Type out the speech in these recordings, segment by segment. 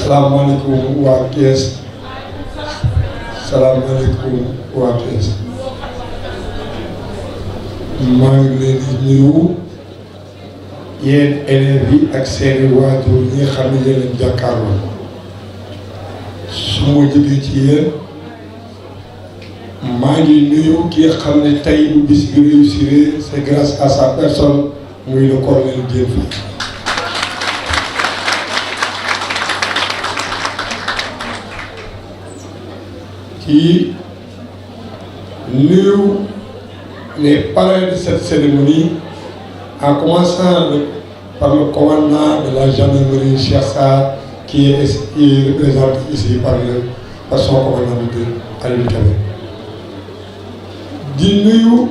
salaamaaleykum waa Thiès salaamaaleykum waa Thiès maa ngi leen di nuyu yéen élèves yi ak seeni waajur ñi nga xam ne yéen a jàkkaarloo su ma jógee ci yéen maa ngi nuyu ki nga xam ne tey bu bis bi réussir c'est grâce à sa personne muy le colonel Diène Faye. Qui nuyu les parrains de cette cérémonie en commençant par le commandant de la gendarmerie Cheikh Sarr qui est représenté ici par son commandant Aliou Kébé. Di nuyu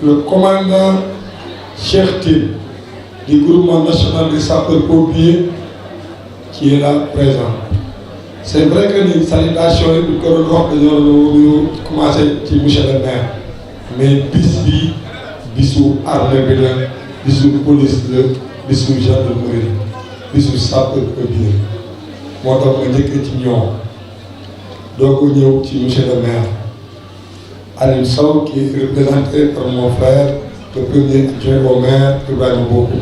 le commandant Cheikh Tine du groupement national des sapeurs-pompiers qui est là présent. C'est vrai que les salutations yi bu ko doon wax dañoo commencé ci monsieur le maire mais bis bi bisu armée bi la bisu police la bisu gendarmerie bisu sapeur-pompier moo tax ma njëkkee ci ñoom doo ko ñëw ci monsieur le maire Aliou Sow qui est représenté par mon frère le premier adjoint au maire Ibrahima Bokou.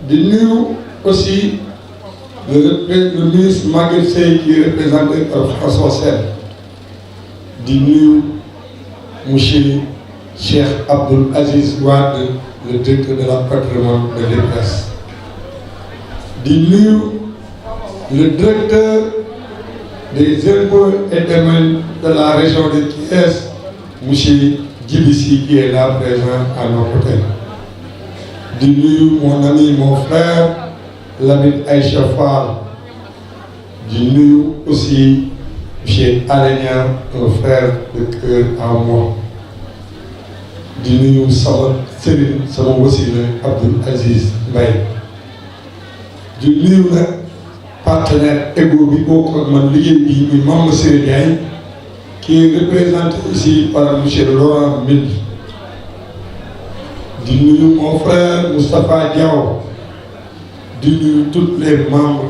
Di nuyu aussi le ministre Maguette Seye qui est représenté par François Sène. Di nuyu monsieur Cheikh Abdoul Aziz Wade le directeur de la patrimoine de l'EPS. Di nuyu le directeur des impôts et domaines de la région de Thiès monsieur Djibissi qui est là présent à nos côtés. Di nuyu mon ami mon frère Lamine Aïcha Fall. Di nuyu aussi monsieur Alenia un frère de cœur à moi. Di nuyu sama sëriñ sama wasila Abdoul Aziz Mbaye. Di nuyu nag partenaire égo bi bokk ak man liggéey bi muy Mame Siré Ndiaye qui est représenté ici par monsieur Laurent Mendy. Di nuyu mon frère Moustapha Diaw. Di nuyu tous les membres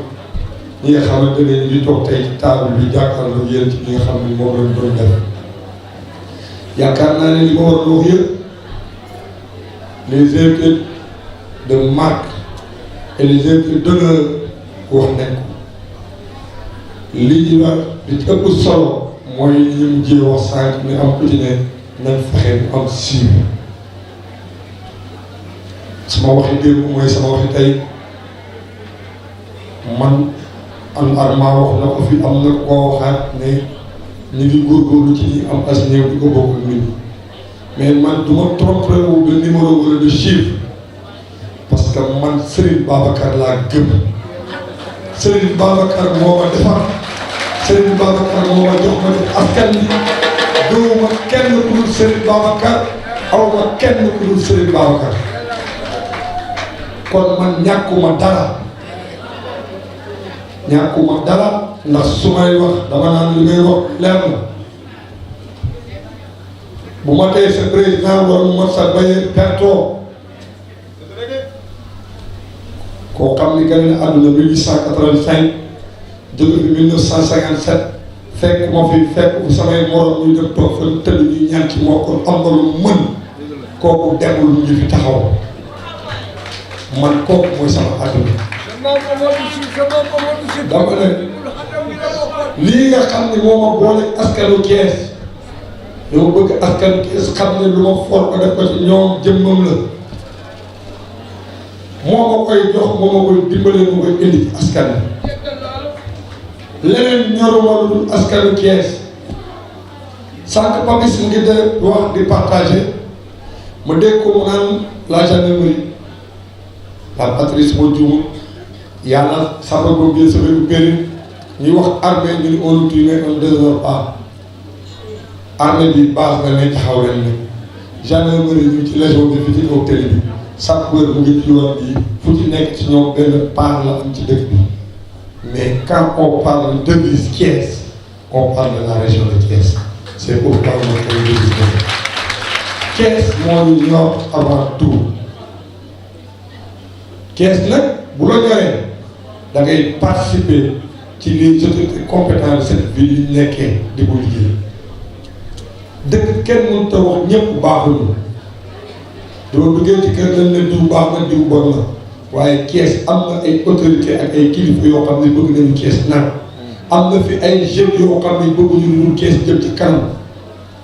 ñi nga xamante ne ñu ngi toog tey ci table bi jàkkaarloo yéen ci li nga xam ne moom lañ doon def yaakaar naa ne li ma war a wax yëpp les invités de marque et les invités d'honneur wax nañ ko li ñu wax li ci ëpp solo mooy li ñu mujjee wax sànq ne am ku ci ne nañ fexe mu am suivi sama waxi démb mooy sama waxi tey. Man Arma wax na ko fi am na koo waxaat ne ñu ngi góorgóorlu ci ñi am as néew di ko bokk ak nit ñi mais man du ma trompé wu de numéro wala de chiffre parce que man Serigne Babacar laa gëm Serigne Babacar moo ma defar Serigne Babacar moo ma jox ma def askan bi doo ma kenn ku dul Serigne Babacar aw ma kenn ku dul Serigne Babacar kon man ñàkkuma dara. ñàkkuma dara ndax su may wax dama naan li may wax leer na bu ma tey sa président war ma sa baye perto koo xam ni gane na àdduna 1885 jóge fi 1957 fekk ma fi fekk fu samay morom ñu dem toog fa tëdd ñu ñaan ci moo kon am na lu mën kooku demul mu ngi fi taxaw man kooku mooy sama àdduna dama ne lii nga xam ne moo ma boole askanu Thiès dama bëgg askanu Thiès xam ne lu ma for ko def ko ci ñoom jëmmam la moo ma koy jox moo ma koy dimbale ma koy indi ci askan leneen ñoruma lu dul askanu Thiès sànq Papis mu ngi de wax di partager ma dégg ko mu naan la gendarmerie la Patrice moo juuma yàlla sapeur pompier sama bu bëri ñuy wax armée ñu ni on tue mais on ne déshonore pas armée bi base na ne taxaw leen ne gendarmerie ñu ci légion bi fi ci kaw télé bi sapeur mu ngi ci yoon bi fu ci nekk ci ñoom benn part la am ci dëkk bi mais quand on parle de devise Thiès on parle de la région de Thiès c'est pourquoi on koy devise Thiès moo ñu ñor avant tout Thiès nag bu la ñoree da ngay participer ci les autorités compétentes de cette ville yi nekkee di ko liggéey dëkk kenn mënut a wax ñëpp baaxuñu dama duggee ci kër lañ ne diw baax na diw bon na waaye Thiès am na ay autorités ak ay kilifa yoo xam ne bëgg nañu Thiès naan am na fi ay jeunes yoo xam ne bëgguñu lu dul Thiès jëm ci kanam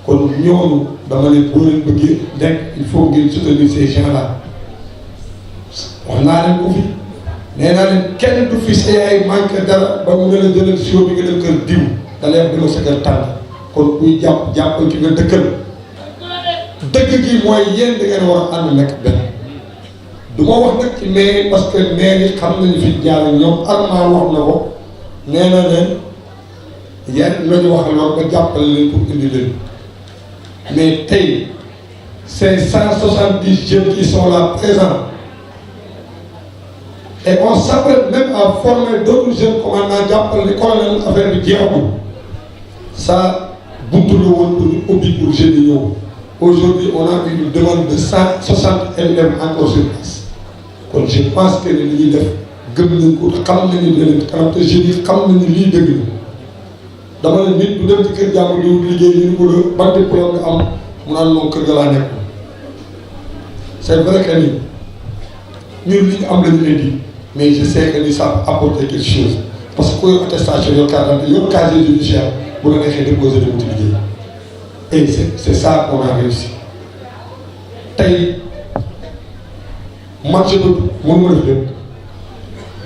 kon ñooñu dama ne boo leen bëggee nekk il faut ngeen soutenir ces gens-là wax naa leen ko fi nee naa leen kenn du fi sa yaay manqué dara ba mu ne la jëlal sio bi nga dem kër diw da lay wax dama sa kër tànn kon kuy jàpp ki nga dëkkal dëgg gi mooy yéen da ngeen war a ànd nekk benn du ma wax nag ci mairie parce que mairie xam nañu fi jaar ñoom Armand wax na ko nee na leen yan la ñu wax loolu ba jàppale leen pour indi leen mais tey ces 170 jeunes qui sont là présents et on s'appelle même à former d'autres jeunes commandants jàppale ni colonel affaire bi jeexagul ça buntu la woon pour ñu ubbi pour jeunes yi ñëw aujourd'hui on a une demande de 160 élèves encore sur place kon je pense que li ñuy def gëm nañ ko xam nañu ne leen kanam te jeunes yi xam nañu lii dëgg la dama ne nit bu dem ci kër jàmm di liggéey ñu ko la ban diplôme nga am mu naan moom kër ga laa nekk c'est vrai que ni ñun li ñu am la ñu indi mais je sais que ni ça apporte quelque chose parce que ku yor attestation yor carte d'identité yor casier judiciaire bu la neexee déposé dem ci liggéey et c'est ça qu'on a réussi tey man je peux mënu ma def lépp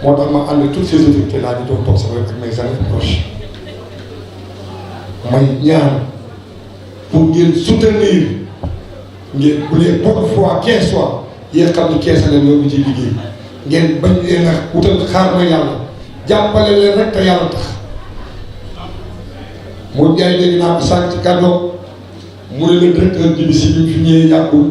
moo tax ma ànd toutes ces autorités là di doon toog sama ak mes amis proches may ñaan pour ngeen soutenir ngeen bu lee bonne foi Thiès soit yéen xam ni Thiès leen yóbbu ci liggéey ngeen bañ leen a wutal xaar ma yàlla jàppale leen rek te yàlla tax moo jaay léegi naa ko sànq ci kàddoom mu ne le directeur bi si bi fi ñëwee yàggul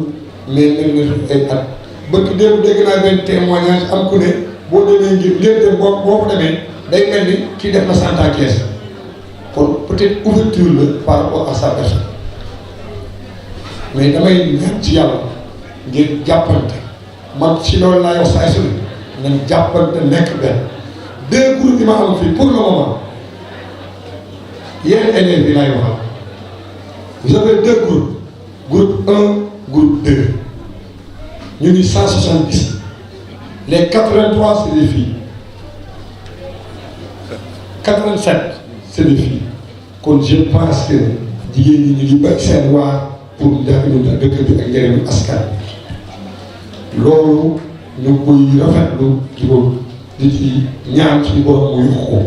mais nekk na fi ay at bëgg démb dégg naa benn témoignage am ku ne boo demee ngir léegi boo ko demee day mel ni kii def na 100 ans Thiès kon peut-être ouverture la par rapport à sa personne mais damay ñaan ci yàlla ngeen jàppante man si loolu laay wax saa su ne nañ jàppante nekk benn 2 groupes yi ma am fii pour le moment yéen élèves yi laay waxal vous avez 2 groupes groupe 1 groupe 2 ñu ngi 170 les 83 c'est des filles 87 c'est des filles kon je pense que jigéen ñi ñu ngi bay seen waar pour njëriñu dëkk bi ak njëriñu askan loolu ñu ngi koy rafetlu di ko di ci ñaan suñu borom mu yokk ko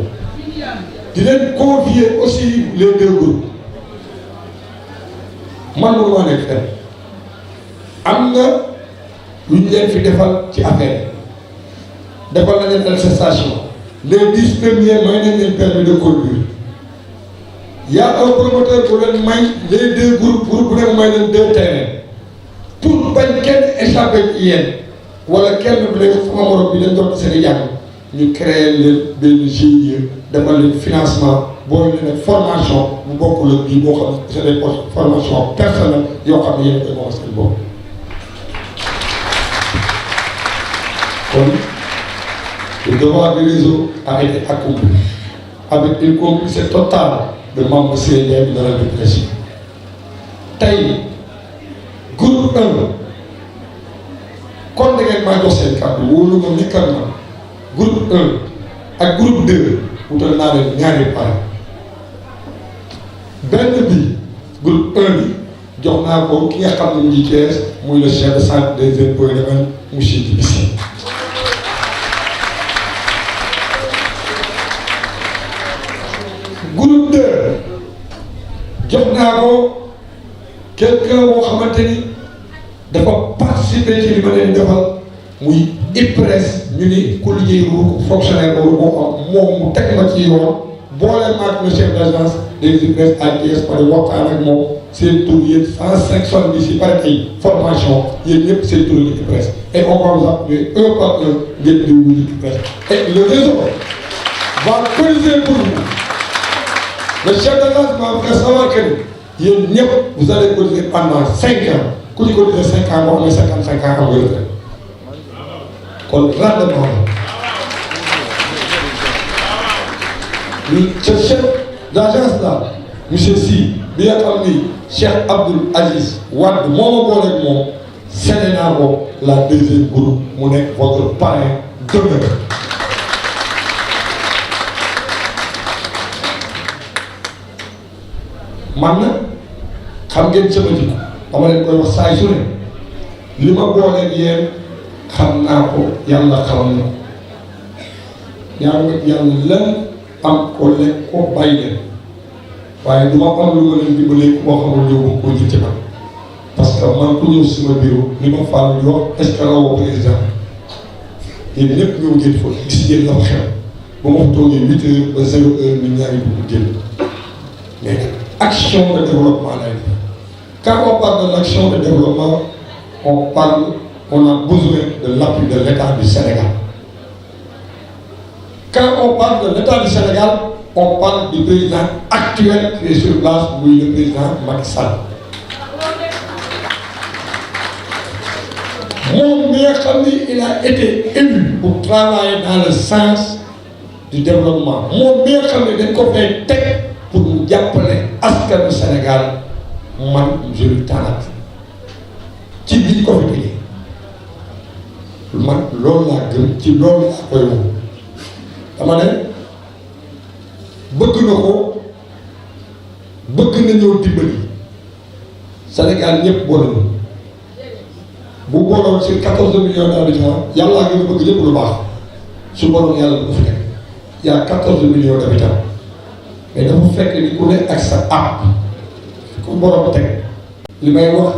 di leen convier aussi les 2 groupes man mënu maa nekk fenn am na lu ñu leen fi defal ci affaire defal na leen attestation les 10 premiers may nañ leen permis de conduire y a un promoteur bu leen may les 2 groupes groupe bu leen may leen 2 terrains pour bañ kenn échappé ci yéen wala kenn bu leen sama morom bi dañ doon seen i jàng ñu créer leen benn GIE defal leen financement boole leen ak formation bu bokkul ak bii boo xam ne c'est des formations personnelles yoo xam ne yéen a koy moom seen bopp kon le devoir du réseau a été accompli avec une complicité totale de membres CNM de la dépression tey groupe 1 kon da ngeen maa jox seen kàddu wóolu ma nekkal ma groupe 1 ak groupe 2 wutal naa leen ñaari pare benn bi groupe 1 bi jox naa ko ki nga xam ne mu ngi Thiès muy le chef de centre des impôts et domaines monsieur Djibi Sy groupe 2 jox naa ko quelqu'un boo xamante ni dafa participer ci li ma leen defal muy IPRES ñu ni ku liggéey ru fonctionnaire boobu moo am moom mu teg ma ci yoon boole maag le chef d'agence des IPRES à Thiès pare waxtaan ak moom seen tur yéen 170 yi pare ay formation yéen ñëpp seen tur yi IPRES et on va vous appuyer un par un ngeen di wuyu IPRES et le réseau va cotiser pour vous. Le chef d'agence m'a fait savoir que yéen ñëpp vous allez cotiser pendant 5 ans ku ñu cotiser 5 ans boo amee 55 ans am nga retraite kon rendement la ce chef d'agence là monsieur Sy bi nga xam ni Cheikh Abdoul Aziz Wade moo ma booleeg moom séddee naa ko la deuxième groupe mu nekk votre parrain d'honneur. man na xam ngeen sama jikko dama leen koy wax saay su ne li ma booleeg yéen xam naa ko yàlla xam na yàlla lan am ko lekk ko bàyyi leen waaye du ma am lu ma leen dimbalee ku ma xamul yow ko jiite man parce que man ku ñëw sama bureau li ma fàll di wax est-ce que rawoo président yéen ñëpp ñëw ngeen fa gis ngeen la fa xew ba ma fa toogee 8 heures ba 0 heure ni ñaari bu génn mais action de développement lay def quand on parle de l'action de développement on a besoin de l'appui de l'État du Sénégal. Quand on parle de l'État du Sénégal, on parle du président actuel qui est sur place, oui, le président Macky Sall. Mon meilleur ami, il a été élu pour travailler dans le sens du développement. Mon meilleur ami, il a fait tech pour nous appeler à du Sénégal. Moi, je le talent. Qui dit qu'on fait man loolu laa gëm ci loolu laa koy woo dama ne bëgg na ko bëgg na ñëw dimbali Sénégal ñëpp boole bu booloon sur 14 millions d'habitants yàllaa gën a bëgg ñëpp lu baax su booloon yàlla du fi nekk y a 14 millions d'habitants mais dafa fekk ni ku ne ak sa app ku borom teg li may wax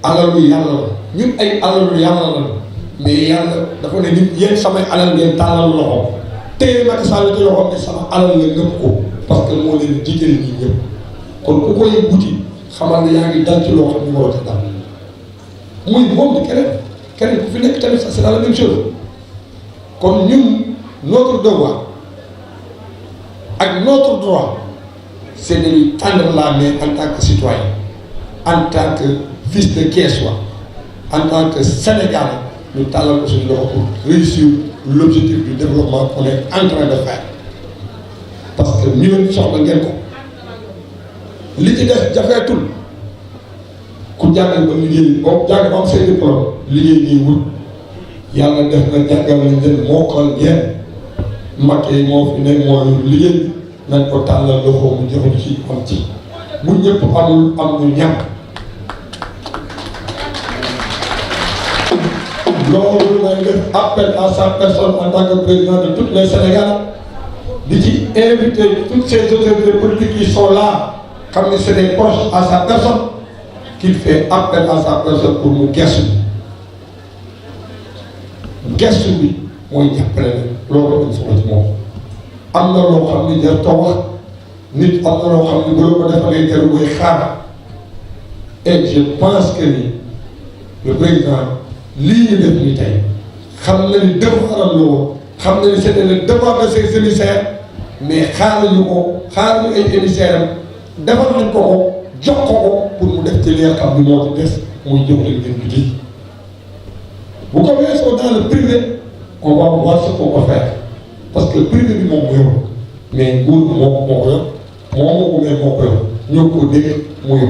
alalu yàlla la ñun ay alalu yàlla la mais yàlla dafa ne nit yéen samay alal ngeen tàllal loxo téye Macky Sall ci loxo ne sama alal la ngëpp ko parce que moo leen jiital ñi ñëpp kon ku koy buti xamal ne yaa ngi dal ci loo xam ne waroo ci dal muy moom di keneen ku fi nekk tamit ça c'est la même chose kon ñun notre devoir ak notre droit c'est de lui tendre la main en tant que citoyen en tant que fils de Thiessois en tant que Sénégalais nous tàllal ko suñu loxo pour réussir l'objectif du développement qu'on est en train de faire parce que ñu soxla ngeen ko li ci def jafeetul ku jàngal ba liggéey boo jàng ba am say diplôme liggéey ngay wut yàlla def na jàngal nañ leen mokkal ngeen mag yi moo fi ne moo yor liggéey nañ ko tàllal loxo mu joxuñ ci am ci bu ñëpp amul am ñu ñàkk loolu lay def appel à sa personne en tant que président de tous les Sénégalais di ci inviter toutes ces autorités politiques qui sont là xam ne c'est des proches à sa personne qu'il fait appel à sa personne pour mu gestu bi mooy jàppale la loolu dañ soxla ci moom am na loo xam ne jar too wax nit am na loo xam ne bu la ko defalee jar mooy xaar et je pense que ni le président lii ñu def nii tey xam na ni devoiram la woon xam na ni c'était le devoir de ses émissaires mais xaaruñu ko xaaruñu ay émissaires am defal nañ ko jox ko pour mu def ci li nga xam ni moo ci des muy jox leen ngeen liggéey bu ko weesoo dans le privé on va voir ce qu'on va faire parce que privé bi moom moo yor mais nguur moo ko yor moo ko yor ñoo ko dégg mu yor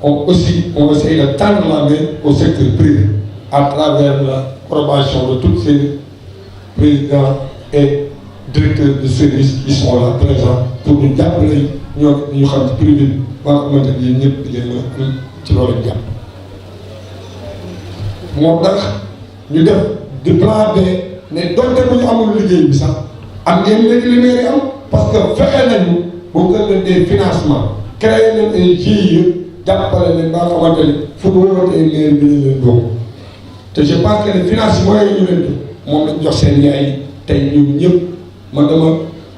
on essaye de tendre la main au secteur privé à travers la formation de tous ces présidents et directeurs de services qui sont là présents pour ñu jàppale ñoo ñu xam ci privé bi ba nga xamante ni ñëpp di leen am ci loolu jàpp. moo tax ñu def di plan B ne donte bu ñu amul liggéey bi sax am ngeen léegi li mairie am parce que fexe nañu boo gën leen des financements créé leen ay GIE jàppale leen ba nga xamante ni fu mu wootee mairie bi ñu leen doon te je pense que les financements yi ñu leen di moom lañ jox seen yaay tey ñoom ñëpp man dama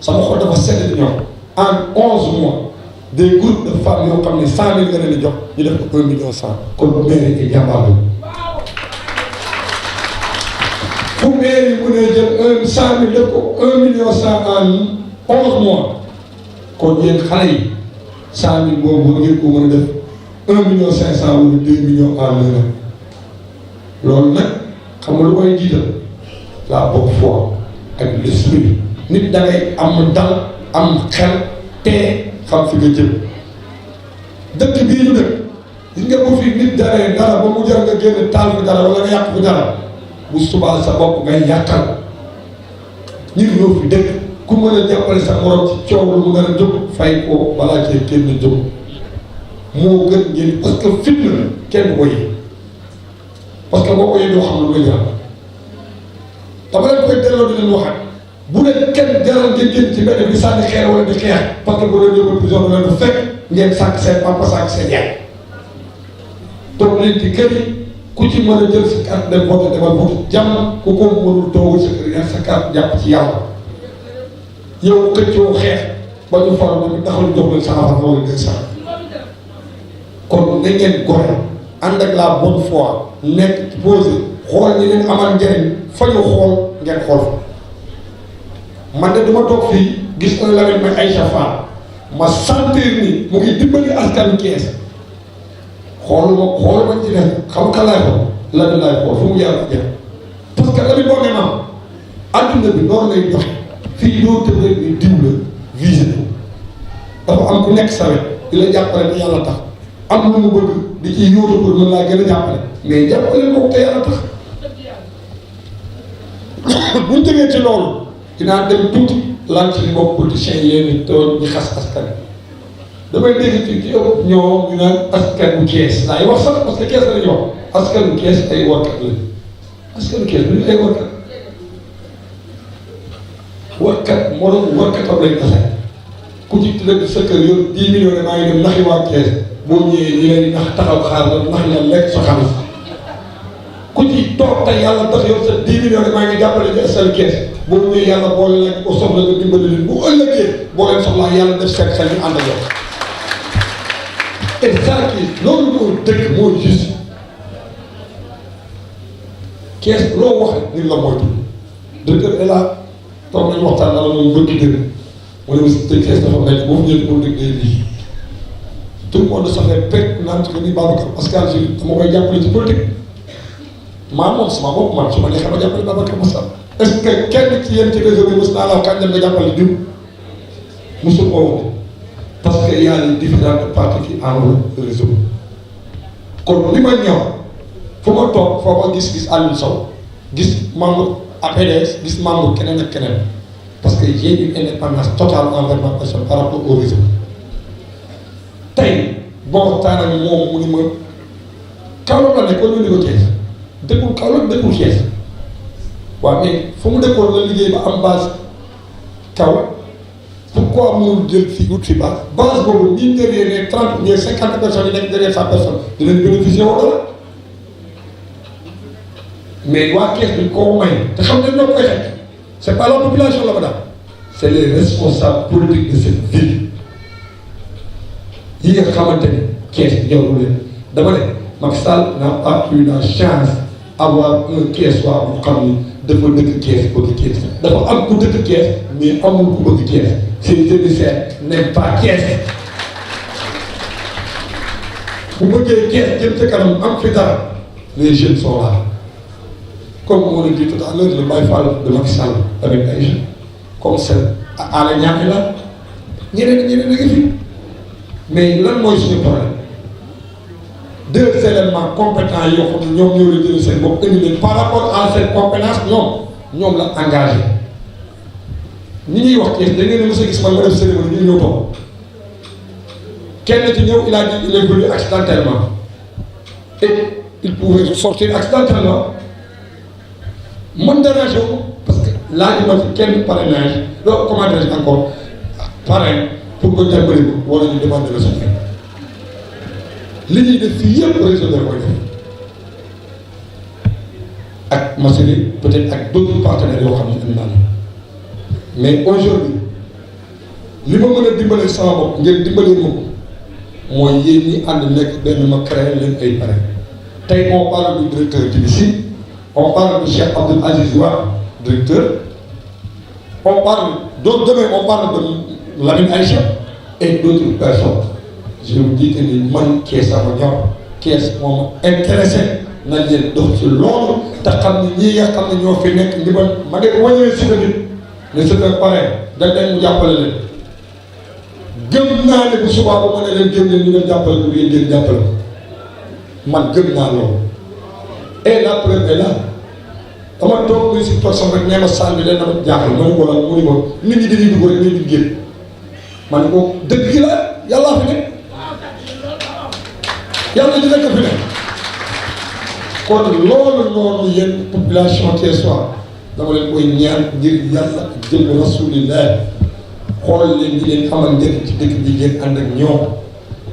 sama xol dafa sedd ñoom en 11 mois des groupes de femmes yoo xam ne 100 000 nga leen di jox ñu def ko 1 million 100 kon mairie yi jàmbaar lañu fu mairie yi mënee jël 100 000 def ko 1 million 100 en 11 mois kon yéen xale yi 100 000 boobu war ngeen ko mën a def 1 million 500 wala 2 millions en un an loolu nag xam nga lu koy jiital la bonne foi ak l'esprit nit da ngay am dal am xel te xam fi nga jëm dëkk bii ñu dëkk gis nga bu fi nit daree dara ba mu jar nga génn taal fi dara wala nga yàq fi dara bu subaa sa bopp ngay yàqal ñun ñoo fi dëkk ku mën a jàppale sa morom ci coow lu mu nar a jóg fay ko balaa cee kenn jóg moo gën ngeen parce que fitna kenn du ko yee parce que boo ko yee doo xam lu muy jaral dama leen koy delloo di leen waxaat bu ne kenn jaral ngeen génn ci mbedd bi sànni xeer wala di xeex parce que bu leen yóbbu prison la du fekk ngeen sànq seen papa sànq seen yaay toog leen ci kër yi ku ci mën a jël sa carte de vote demal vote jàmm ku ko mënul toogul sa kër yaa sa carte jàpp ci yàlla yow këccoo xeex ba ñu faral di taxaw jox leen sa affaire wala des sax kon na ngeen gore ànd ak la bonne foi nekk ci posé xool ñi leen amal njëriñ fa ñu xool ngeen xool fa man de duma toog fii gis na Lamine may Aïcha Fall ma sentir ni mu ngi dimbali askan Kees xooluma ci def xam ka laay xool Lamine laay xool fu mu yàlla jëm parce que Lamine boo ngeen am adduna bi noonu lay doxe fii doo tëb rek ni diw la visé dafa am ku nekk sa wet di la jàppale te yàlla tax am lu mu bëgg di ci yóotu pour mën laa gën a jàppale mais jàppale ko te yàlla tax buñ jógee ci loolu dinaa dem tuuti lan ci mbokk politiciens yi leen toog ñu xas askan damay dégg ci yow ñoom ñu naan askan bu Kees laay wax sax parce que Kees la ñu wax askan bu Kees ay warkat la askan bu Kees bu ñu ay warkat warkat moo doon warkatam lañ tase ku ci tëdd sa kër yor 10 millions maa ngi dem naxi waa Kees boo ñëwee ñu leen nax taxaw xaar la nax la lekk sa xaalis ku ci toog tey yàlla tax yor sa 10 millions maa ngi jàppale ci askan Kees boo ñëwee yàlla boole leen ko soxla nga dimbali leen bu ëllëgee boo leen soxlaa yàlla def seen xel ñu ànd ak yow et ça qui loolu moo dëkk moo juste Kees loo wax rek nit la moytu directeur est là toog nañu waxtaan la mooy bëgg dëgg mu ne aussi tey Kees dafa nekk boo ñëwee pour dëgg day lii tout le monde sax rek pek naan ko ni Babacar Pascal si dama koy jàppale ci politique maa moom sama bopp man su ma neexee ma jàppale Babacar Pascal est-ce que kenn ci yéen ci réseau bi mos naa la wax kañ dem nga jàppale diw mosul ko wax parce que y a les différentes parties qui enroulent le réseau kon li ma ñëw fu ma toog foo ma gis Aliou Sow gis membre APDS gis membre keneen ak keneen parce que j'ai une indépendance totale envers ma personne par rapport au réseau tey boo waxtaan ak moom mu ni ma Kaolack la nekkoon ñu ni ko Kees dëkkul Kaolack dëkkul Kees waaw mais fu mu dëkkoon la liggéey ba am base Kaolack pourquoi mënul jël fi wut fi base boobu nii derrière les 30 ou bien 50 personnes yi nekk derrière 100 personnes dinañ bénéficier woo dara mais waa Kees bi koo may te xam ne ñoo koy xeex c'est pas la population la ba daal c'est les responsables politiques de cette ville yi nga xamante ne Kees ñëwul leen dama ne Macky Sall n'a pas eu la chance avoir un Keesois bu xam ni dafa dëkk Kees bëgg Kees dafa am ku dëkk Kees mais amul ku bëgg Kees ces émissaires n'aiment pas Kees bu bëggee Kees jëm ca kanam am fi dara les jeunes sont là comme on le dit tout à l'heure le Baye Fall de Macky Sall avec ay jeunes comme c'est à la ñaari la ñeneen a ngi fi mais lan mooy suñu problème deux éléments compétents yoo xam ne ñoom ñoo la jëlee seen bopp indi leen par rapport à cette compétence ñoom la engagé ni ñuy wax Kees da ngeen a mës a gis man ma def cérémonie ñu ñëw toog kenn ci ñëw il a dit il est venu accidentellement et il pouvait sortir accidentellement man dérangé wu parce que laaj ma ci kenn parrainage loolu comment dirais-je encore parrain pour que jàppale ko wala ñu demander le soutien li ñuy def fii yëpp réseau de koy def ak Masserie peut-être ak d'autres partenaires yoo xam ne am naa mais aujourd'hui li ma mën a dimbale sama bopp ngeen dimbale ma ko mooy yéen ñi ànd nekk benn ma créé leen ay parrain tey on parle du directeur Djibi on parle de Cheikh Abdoul Aziz Wa directeur on parle demain on parle de Lamine Aïcha et d'autres personnes je vous dis que ni man Kees sama ñor Kees moom intéressé nañ leen dox ci loolu te xam ne ñii nga xam ne ñoo fi nekk ndimbal ma de wañëwee si nit ne c'est un parrain dañ leen mu jàppale leen gëm naa ne bu subaa ba ma ne leen gëm leen ñu dem jàppale ko ngeen gën jàppale ko man gëm naa loolu et la preuve est là dama toog muy si personne rek nee ma salle bi leen dama jaaxal ma ne ko lan mu ne ko nit ñi dañuy dugg rek nit ñi génn ma ne ko dëgg gi la yàllaa fi nekk yàlla dina ko fi nekk kon loolu noonu yéen population thiessoise dama leen koy ñaan ngir yàlla ak jëm rasulillah xool leen di leen amal njëriñ ci dëkk bi ngeen ànd ak ñoom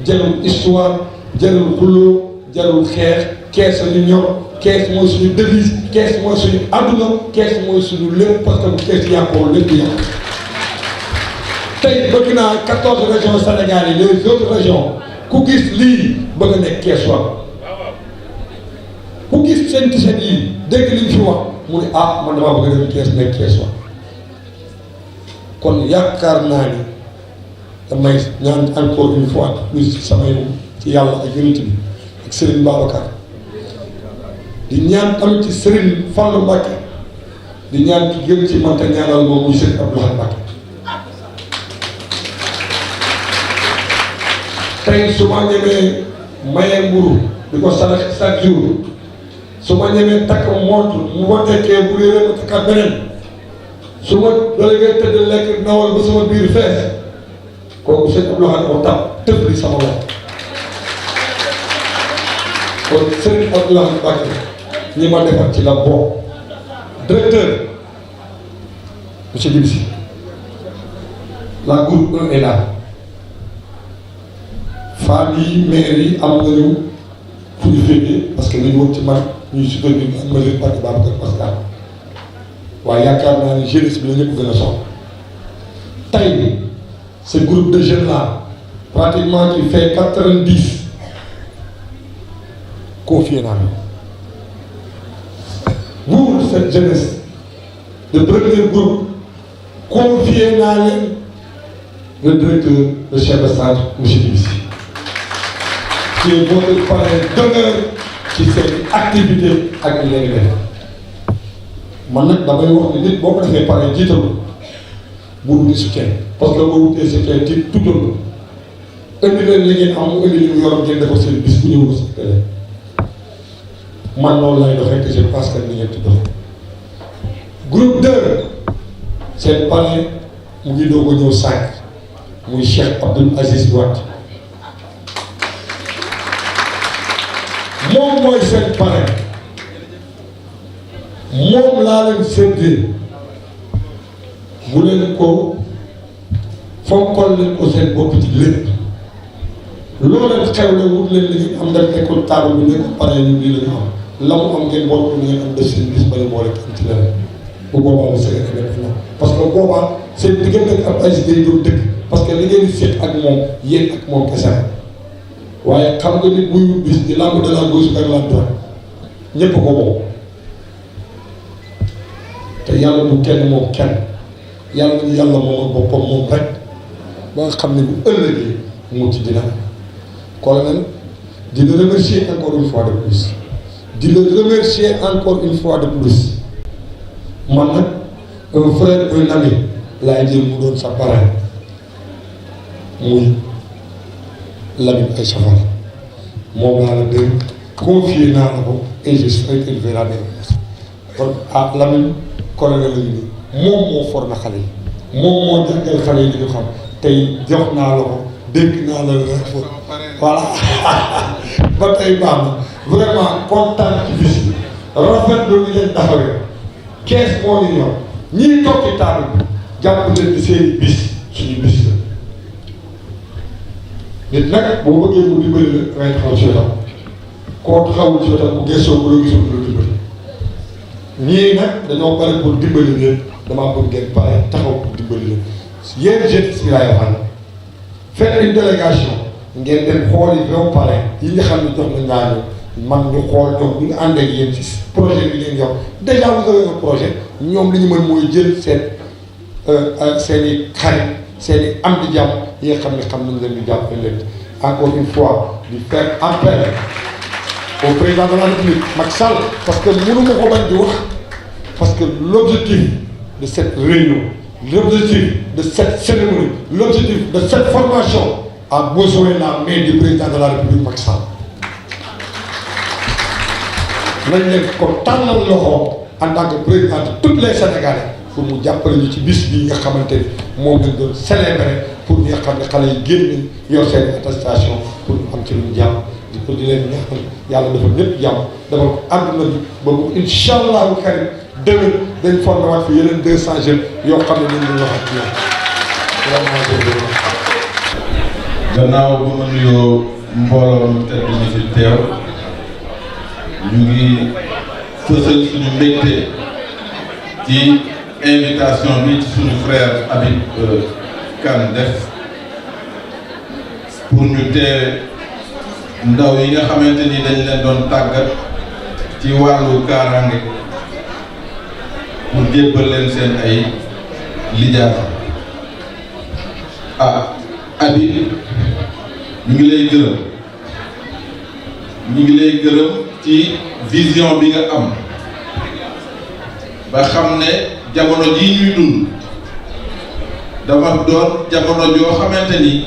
jarul histoire jarul xuloo jarul xeex kees ñu ñor kees mooy suñu devise kees mooy suñu àdduna kees mooy suñu lépp parce que bu kees yàqoo lépp yàq tey bëgg naa 14 régions Sénégal yi les autres régions ku gis lii bëgg a nekk kees wa ku gis seen tiset yi dégg liñ fi wax mu ne ah man damaa bëgg a dem kees nekk kees wa kon yaakaar naa ni damay ñaan encore une fois plus samay ci yàlla ak unité bi ak Serigne Babacar di ñaan tamit ci Serigne Fallou Mbacké di ñaan ki gën ci manta ñaanal moom muy Serigne Abdoulaye Mbacké tey su ma ñemee maye mburu di ko sarax chaque jour su ma ñemee takk montre mu ma tekkee bu réeré ma takkaat beneen su ma délégué tëdd lekk nawal ba sama biir fees kooku sëñ Abdoulaye ko tam tëb li sama wax kon sëñ Abdoulaye Mbacké ñi ma defar ci la bokk directeur monsieur Djibisi la groupe 1 est là femmes yi maire yi am nañu fu ñu féetee parce que nañu woon ci man ñuy soutenir ak majeure partie Babacar Pascal waaye yaakaar naa ne jeunesse bi la ñëpp gën a soxla tey ce groupe de jeunes là pratiquement qui fait 90 confié naa leen vous cette jeunesse de premier groupe confié naa leen le directeur le chef de centre monsieur Djibisi qui est votre parrain d'honneur ci seen activité ak léegi def man nag damay wax ni nit boo ko defee parrain jiital bu wuti soutien parce que boo wutee soutien ci tuddal indi leen li ngeen am mu indi li mu yor ngeen defar seen bis bu ñëw ko sa télé man noonu lay doxee que je pense que ni ngeen ci doxee groupe 2 seen parrain mu ngi doog a ñëw 5 muy Cheikh Abdoul Aziz Wade moom mooy seen parrain moom laa leen séddee bu leen ko fonkol leen ko seen bopp ci lépp loo leen xewle wut leen li ngeen am dem école table bi ne ko parrain ñu lii la ñu am la mu am ngeen boole ko ngeen am def seen bis bale boole am ci leneen bu boobaa la seen événement parce que boobaa seen diggante ak ay day doon dëkk parce que li ngeen di seet ak moom yéen ak moom kese waaye xam nga nit buy wut bis di lamb de la gauche ak la droite ñépp ko moom te yàlla bu kenn moom kenn yàlla ñu yàlla moom ak boppam moom rek ba nga xam ne bu ëllëgee mu ci dina colonel di la remercier encore une fois de plus di la remercier encore une fois de plus man nag un frère un ami laay jël mu doon sa parrain muy Lamine Aïcha Fall moom laa la dégg confié naa la ko et je sais qu'il verra bien kon ah Lamine colonel la ñu moom moo formé xale yi moom moo jàngal xale yi li ñu xam tey jox naa la ko dégg naa la voilà ba tey baax na vraiment kontaan ci bis bi rafetlu ni leen taxawee kees moo ñu ñor ñii toog ci table bi jàpp leen di seeni bis suñu bis la nit nag boo bëggee mu dimbali la ngay taxaw ci wetam koo taxawul ci wetam bu gëstoo bu la gisul du la dimbali ñii nag dañoo pare pour dimbali leen damaa bëgg ngeen pare taxaw pour dimbali leen yéen jeunes yi laay waxal faites une délégation ngeen dem xool yi vingt parrains yi nga xam ne jox nañ naa man ñu xool ñoom ñu ngi ànd ak yéen ci projet bi leen jox déjà vous avez un projet ñoom li ñu mën mooy jël seen seen i xarit seen i am di jàmm yi nga xam ne xam nañ leen di jàppale leen encore une fois di faire appel au président de la République Macky Sall parce que mënu ma ko bañ di wax parce que l'objectif de cette réunion L'objectif de cette cérémonie, l'objectif de cette formation a besoin de la main du président de la République Macky Sall. nañ leen ko tàllal loxo en tant que président de tous les Sénégalais pour mu jàppale ñu ci bis bii nga xamante ni moom lañ doon célébrer pour ñi nga xam ne xale yi génn yor seen attestation pour ñu am ci lu jàmm di leen ñaanal yàlla dafa ñëpp jàmm dafa ko àdduna bi ba mu incha allahu karim déwén dañ formé waat fi yeneen 200 jeunes yoo xam ne ñu ngi wax ak ñoom vraiment. gannaaw ba ma nuyoo mbooloo mi tedd mi fi teew ñu ngi fësal suñu mbégte ci invitation bi ci suñu frère Habib Kane def pour ñu teewe ndaw yi nga xamante ni dañ leen doon tàggat ci wàllu kaaraange pour jébbal leen seen ay lijaasa. Habib ñu ngi lay gërëm ci vision bi nga am ba xam ne jamono jii ñuy dund dafa doon jamono joo xamante ni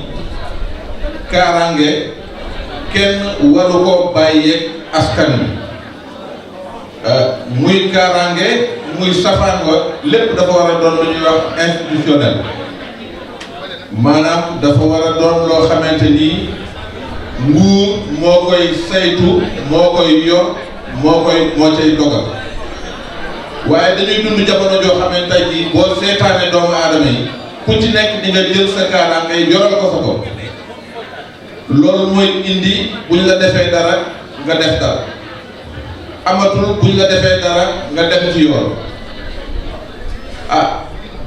kaaraange kenn waru ko bàyyeeg askan wi muy kaaraange muy safaan wa lépp dafa war a doon lu ñuy wax institutionnel maanaam dafa war a doon loo xamante ni nguur moo koy saytu moo koy yor moo cay dogal waaye dañuy dund jamono joo xamante tey jii boo seetaane doomu aadama yi ku ci nekk di nga jël sa kaaraange yoral ko sa bopp loolu mooy indi buñ la defee dara nga def dara amatul buñ la defee dara nga dem ci yoon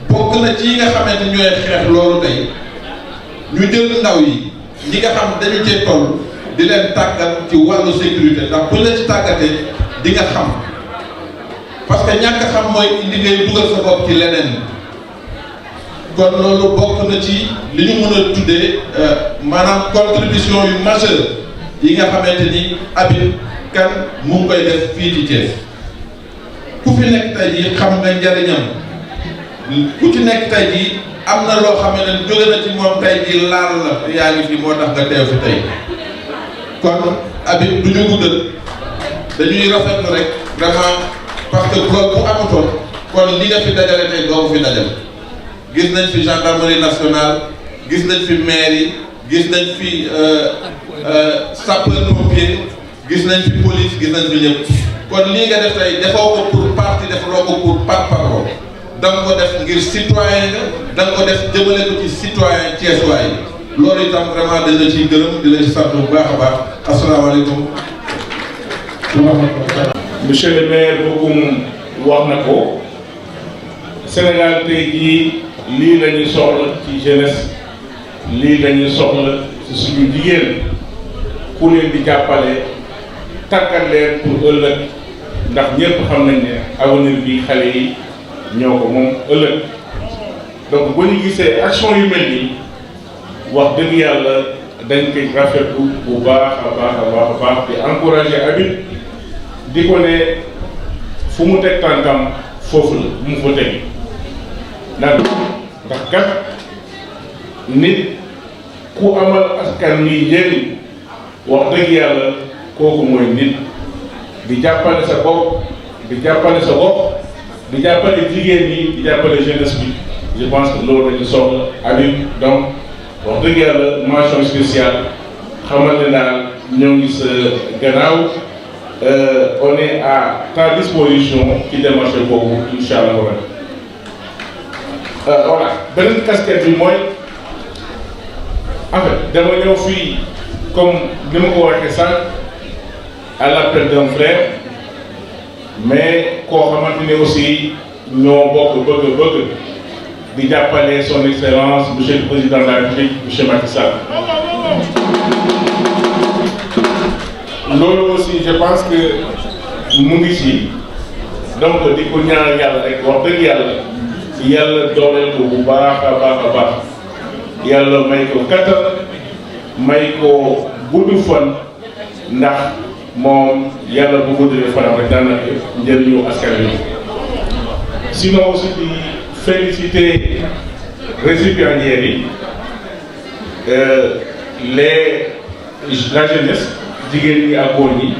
bokk na ci nga xamante ñooy xeex loolu tey ñu jël ndaw yi ñi nga xam dañu cee toll di leen tàggat ci wàllu sécurité ndax buñ la ci tàggatee di nga xam parce que ñàkk xam mooy indi ngay dugal sa bopp ci leneen kon loolu bokk na ci li ñu mën a tuddee maanaam contribution yu majeure yi nga xamante ni Habib Kane mu ngi koy def fii ci Thiès ku fi nekk tey jii xam nga njariñam ku ci nekk tey jii am na loo xam ne jóge na ci moom tey jii laal la yaa ngi fi moo tax nga teew fi tey kon Habib du ñu guddal dañuy rafetlu rek vraiment parce que loolu bu amutoon kon li nga fi dajale tey doo ko fi dajale gis nañ fi gendarmerie nationale gis nañ fi mairie gis nañ fi sapeur pompier gis nañ fi police gis nañ fi ñëpp kon lii nga def tey defoo ko pour parti defoo ko pour parparloo da nga ko def ngir citoyen nga da nga ko def jëmale ko ci citoyen Thiessois yi loolu itam vraiment dañ la ciy gërëm di la ci sant bu baax a baax asalaamaaleykum. monsieur le maire Bocoum wax na ko Sénégal tey jii lii la ñuy soxla ci jeunesse lii la ñuy soxla ci suñu jigéen ku leen di jàppale tàggat leen pour ëllëg ndax ñëpp xam nañ ne avenir bi xale yi ñoo ko moom ëllëg donc bu ñu gisee action yu mel nii wax dëgg yàlla dañ koy rafetlu bu baax a baax di encourager Habib di ko ne fu mu teg tànkam foofu la mu fa teg ndax kat nit ku amal askan wi njëriñ wax dëgg yàlla kooku mooy nit di jàppale sa bopp di jàppale jigéen ñi di jàppale jeunesse bi je pense que loolu dañu soxla Habib donc wax dëgg yàlla mention spéciale xamal ne daal ñoo ngi sa gannaaw on est à ta disposition ci démarche boobu incha allah voilà beneen casquette bi mooy en fait dama ñëw fii comme ni ma ko waxee sànq à l'appel d'un frère mais koo xamante ne aussi ñoo bokk bëgg di jàppale son excellence monsieur le président de la République monsieur Macky Sall. loolu aussi je pense que mu ngi ci donc di ko ñaan yàlla rek wax dëgg yàlla dooleel ko bu baax a baax yàlla may ko kattan may ko gudd fan ndax moom yàlla bu guddee fanam rek daanaka njëriñu askan wi sinon aussi di féliciter récipiendaires yi la jeunesse jigéen ñi ak góor ñi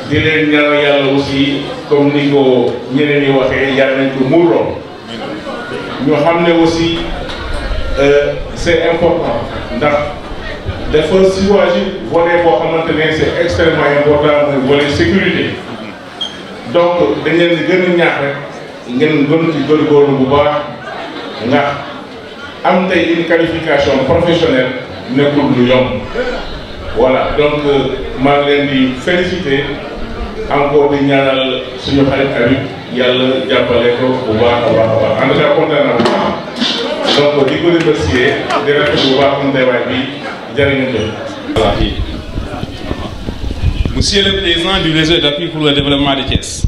di leen ñaan yàlla aussi comme ni ko ñeneen ñi waxee yàlla nañ ko muurloo ñu xam ne aussi c'est important ndax dafa choisir volet boo xamante ne c'est extrêmement important mooy volet sécurité donc dañ leen di gën a ñaax rek ngeen gën ci góorgóorlu bu baax ndax am tey une qualification professionnelle nekkul lu yomb voilà donc maa ngi leen di féliciter encore di ñaanal suñu xarit Habib yàlla jàppale ko bu baax a baax a baax en tout cas kontaan naa bu baax donc di ko remercier di rafetlu bu baax suñu teewaay bi jërëjëf. Monsieur le Président du réseau d'appui pour le développement de Thiès,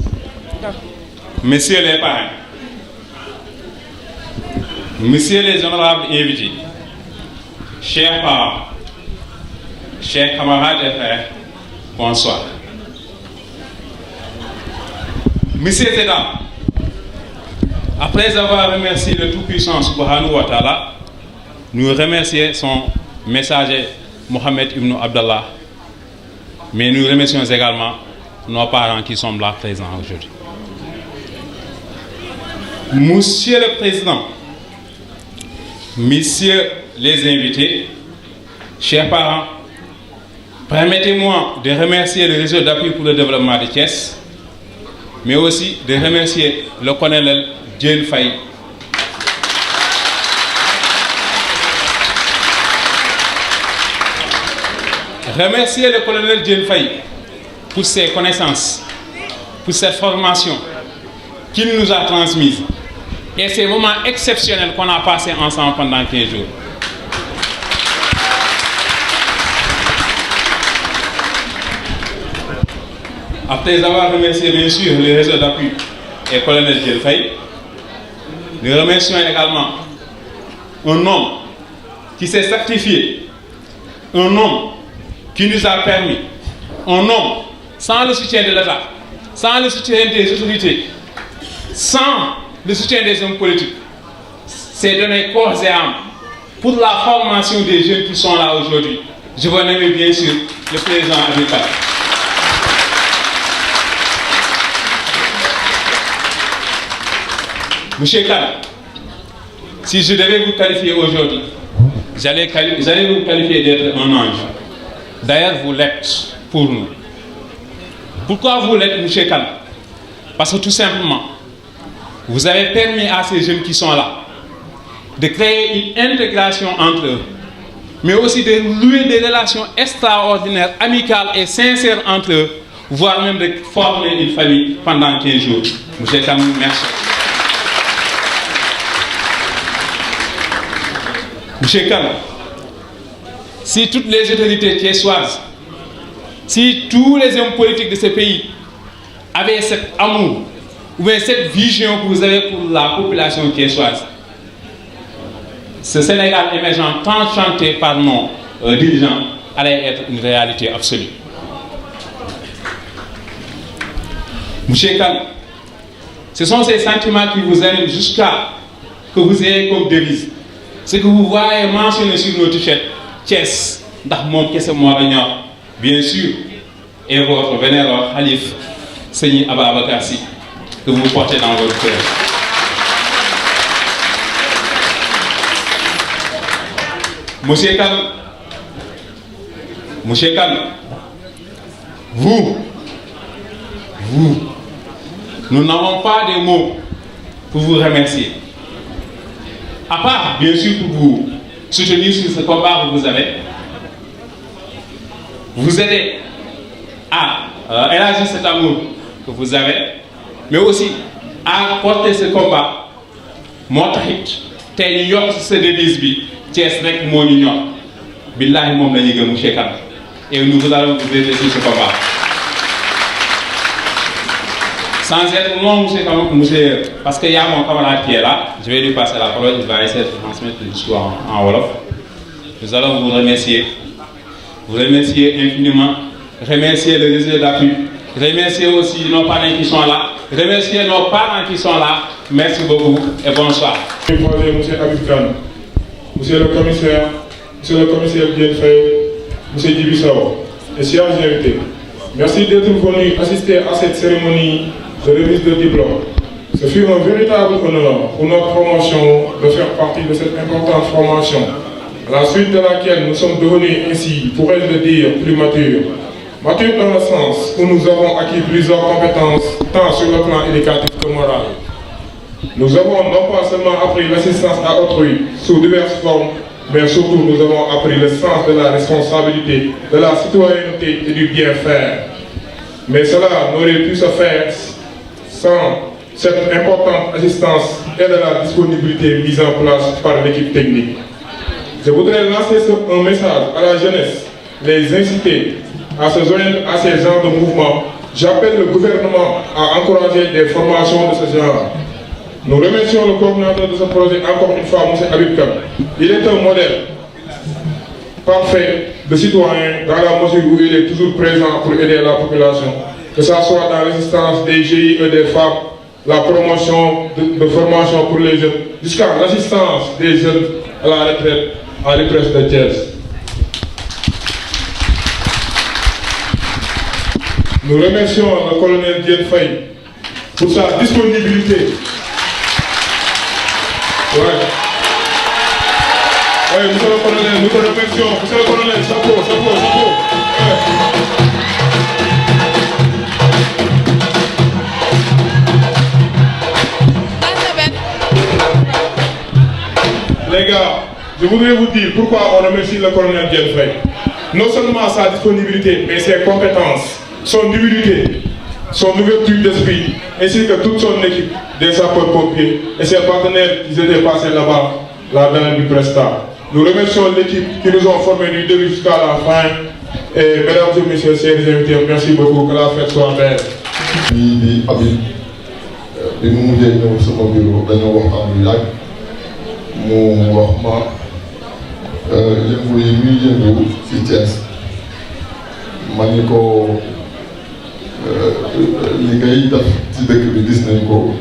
Messieurs les parrains, Messieurs les honorables invités, chers parents, chers camarades et frères, bonsoir. Messieurs et dames, après avoir remercié le Tout-Puissant Subhanahu wa Ta'ala, nous remercions son messager Mohamed Ibn Abdallah, mais nous remercions également nos parents qui sont là présents aujourd'hui. Monsieur le Président, Messieurs les invités, chers parents, permettez-moi de remercier le réseau d'appui pour le développement de Thiès, mais aussi de remercier le colonel Diène Faye. Remercier le colonel Diène Faye pour ses connaissances, pour cette formation qu'il nous a transmise et ces moments exceptionnels qu'on a passés ensemble pendant 15 jours. Après avoir remercié bien sûr le réseau d'appui et le colonel Diène Faye, nous remercions également un homme qui s'est sacrifié, un homme qui nous a permis, un homme sans le soutien de l'État, sans le soutien des autorités, sans le soutien des hommes politiques, s'est donné corps et âme pour la formation des jeunes qui sont là aujourd'hui. Je veux nommer bien sûr le président Habib Kane. Monsieur Kane, si je devais vous qualifier aujourd'hui, j'allais vous qualifier d'être un ange. D'ailleurs, vous l'êtes pour nous. Pourquoi vous l'êtes, monsieur Kane? Parce que tout simplement, vous avez permis à ces jeunes qui sont là de créer une intégration entre eux, mais aussi de nouer des relations extraordinaires, amicales et sincères entre eux, voire même de former une famille pendant 15 jours. Monsieur Kane, merci. Monsieur Kane, si toutes les autorités thiessoises, si tous les hommes politiques de ce pays avaient cet amour ou bien cette vision que vous avez pour la population thiessoise, ce Sénégal émergent tant chanté par nos dirigeants allait être une réalité absolue. Monsieur Kane, ce sont ces sentiments qui vous animent jusqu'à que vous ayez comme devise ce que vous voyez mentionné sur nos t-shirts, Thiès, ndax moom kese moo la ñor, bien sûr, et votre vénérable Khalif Seigneur Ababacar Sy que vous portez dans votre cœur. Monsieur Kane, vous, nous n'avons pas de mots pour vous remercier. À part, bien sûr, pour vous soutenir sur ce combat que vous avez, vous aidez à élargir cet amour que vous avez, mais aussi à porter ce combat. Moo taxit tey ñu yokk ci sa devise bi Thiès rek moo ñu ñor billahi moom la ñuy gëm monsieur Kane et nous allons vous aider sur ce combat. Sans être long, monsieur, parce qu'il y a mon camarade qui est là, je vais lui passer la parole, il va essayer de transmettre l'histoire en Wolof. Nous allons vous remercier infiniment, remercier le réseau d'appui, remercier aussi nos parents qui sont là, remercier nos parents qui sont là, Merci beaucoup et bonsoir. Monsieur Habib Kane, Monsieur le commissaire Diène Faye, Monsieur Djibi Sow et chers invités, merci d'être venus assister à cette cérémonie de remise de diplôme. Ce fut un véritable honneur pour notre promotion de faire partie de cette importante formation, à la suite de laquelle nous sommes devenus ainsi, pourrais-je le dire, plus matures. Matures dans le sens où nous avons acquis plusieurs compétences, tant sur le plan éducatif que moral. Nous avons non pas seulement appris l'assistance à autrui sous diverses formes, mais surtout nous avons appris le sens de la responsabilité, de la citoyenneté et du bien-faire. Mais cela n'aurait pu se faire sans cette importante assistance et de la disponibilité mise en place par l'équipe technique. Je voudrais lancer un message à la jeunesse, les inciter à se joindre à ces genres de mouvements. J'appelle le gouvernement à encourager des formations de ce genre. Nous remercions le coordinateur de ce projet encore une fois, M. Habib Kane. Il est un modèle parfait de citoyen dans la mesure où il est toujours présent pour aider la population, que ce soit dans l'assistance des GIE et des femmes, la promotion de formation pour les jeunes, jusqu'à l'assistance des jeunes à la retraite à l'IPRES de Thiès. Nous remercions le colonel Diène Faye pour sa disponibilité. Oui, monsieur le colonel, nous te remercions. Monsieur le colonel, chapeau, chapeau, chapeau. Les gars, je voudrais vous dire pourquoi on remercie le colonel Diène Faye. Non seulement sa disponibilité, mais ses compétences, son humilité, son ouverture d'esprit, ainsi que toute son équipe des sapeurs-pompiers et ses partenaires qui étaient passés là-bas, là-dedans du Presta. Nous remercions l'équipe qui nous ont formés du début jusqu'à la fin. Et mesdames et messieurs, chers invités, merci beaucoup, que la fête soit belle. di Habib bi mu mujjee ñëw sama bureau dañoo waxtaan lu yàgg mu wax ma yëngu yi muy yëngu ci Thiès ma ni ko li ngay def ci dëkk bi gis nañ ko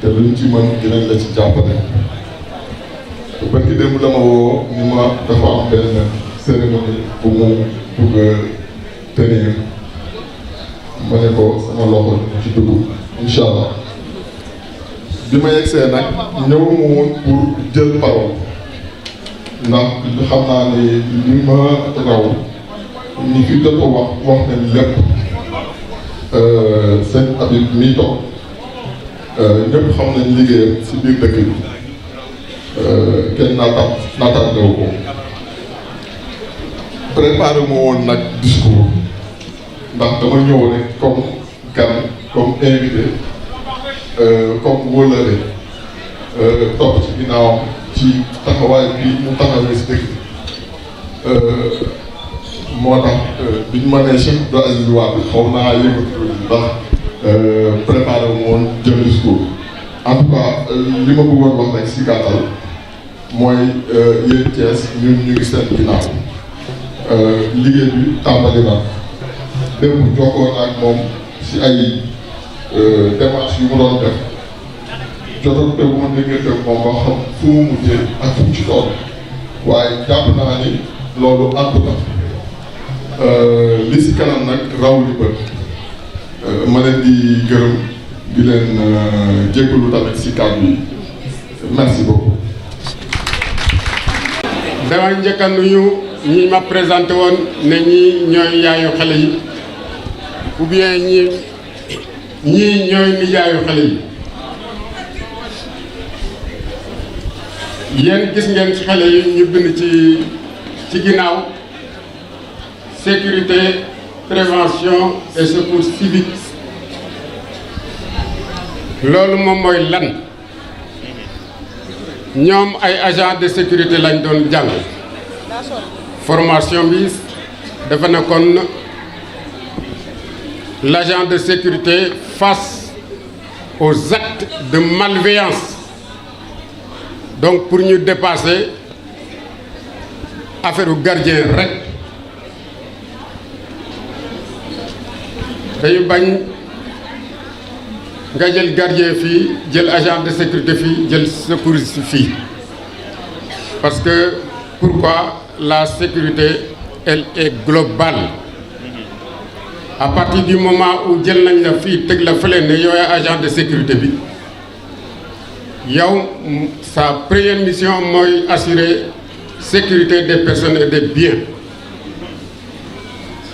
te luñ ci mën dinañ la ci jàppale. ba ki démb la ma woo ni ma dafa am benn cérémonie bu mu bëgg a tenir ma ne ko sama loxo ci dugg incha allah. bi ma yegsee nag ñëwuma woon pour jël parole ndax xam naa ne li ma raw ñi fi jot a wax nañ lépp. sëñ Habib mii toog ñëpp xam nañ liggéeyam ci biir dëkk bi kenn naataangewu ko préparé ma woon nag discours ndax dama ñëw rek comme gan comme invité comme wóllare topp ci ginnaawam ci taxawaay bi mu taxawee ci dëkk bi moo tax bi ñu ma nee Cheikh Abdou Aziz Wade xaw naa yëngatu ndax préparé wu woon jël discours en tout cas li ma bëggoon wax rek si gàttal mooy yéen Thiès ñun ñu ngi seen ginnaaw liggéey bi tàmbali na démb jokkoo na ak moom si ay démarches yu mu doon def jotoon te bu ma déggante moom ba xam fu mu mujjee ak fu mu ci tool waaye jàpp naa ni loolu ànd na. li si kanam nag raw li bët ma leen di gërëm di leen jéggalu tamit si kàddu yi merci beaucoup. dama njëkk a nuyu ñi ma présenté woon ne ñii ñooy yaayu xale yi ou bien ñii ñooy ni yaayu xale yi yéen gis ngeen ci xale yi ñu bind ci ginnaaw. Sécurité, prévention et secours civique. loolu moom mooy lan ñoom ay agents de sécurité lañ doon jàng formation bi dafa nekkoon l'agent de sécurité face aux actes de malveillance donc pour ñu dépasser affaire u gardien rek. dañu bañ nga jël gardien fii jël agent de sécurité fii jël secouriste fii parce que pourquoi la sécurité elle est globale à partir du moment où jël nañ la fii teg la fële ne yow agent de sécurité bi yow sa première mission mooy assurer sécurité des personnes et des biens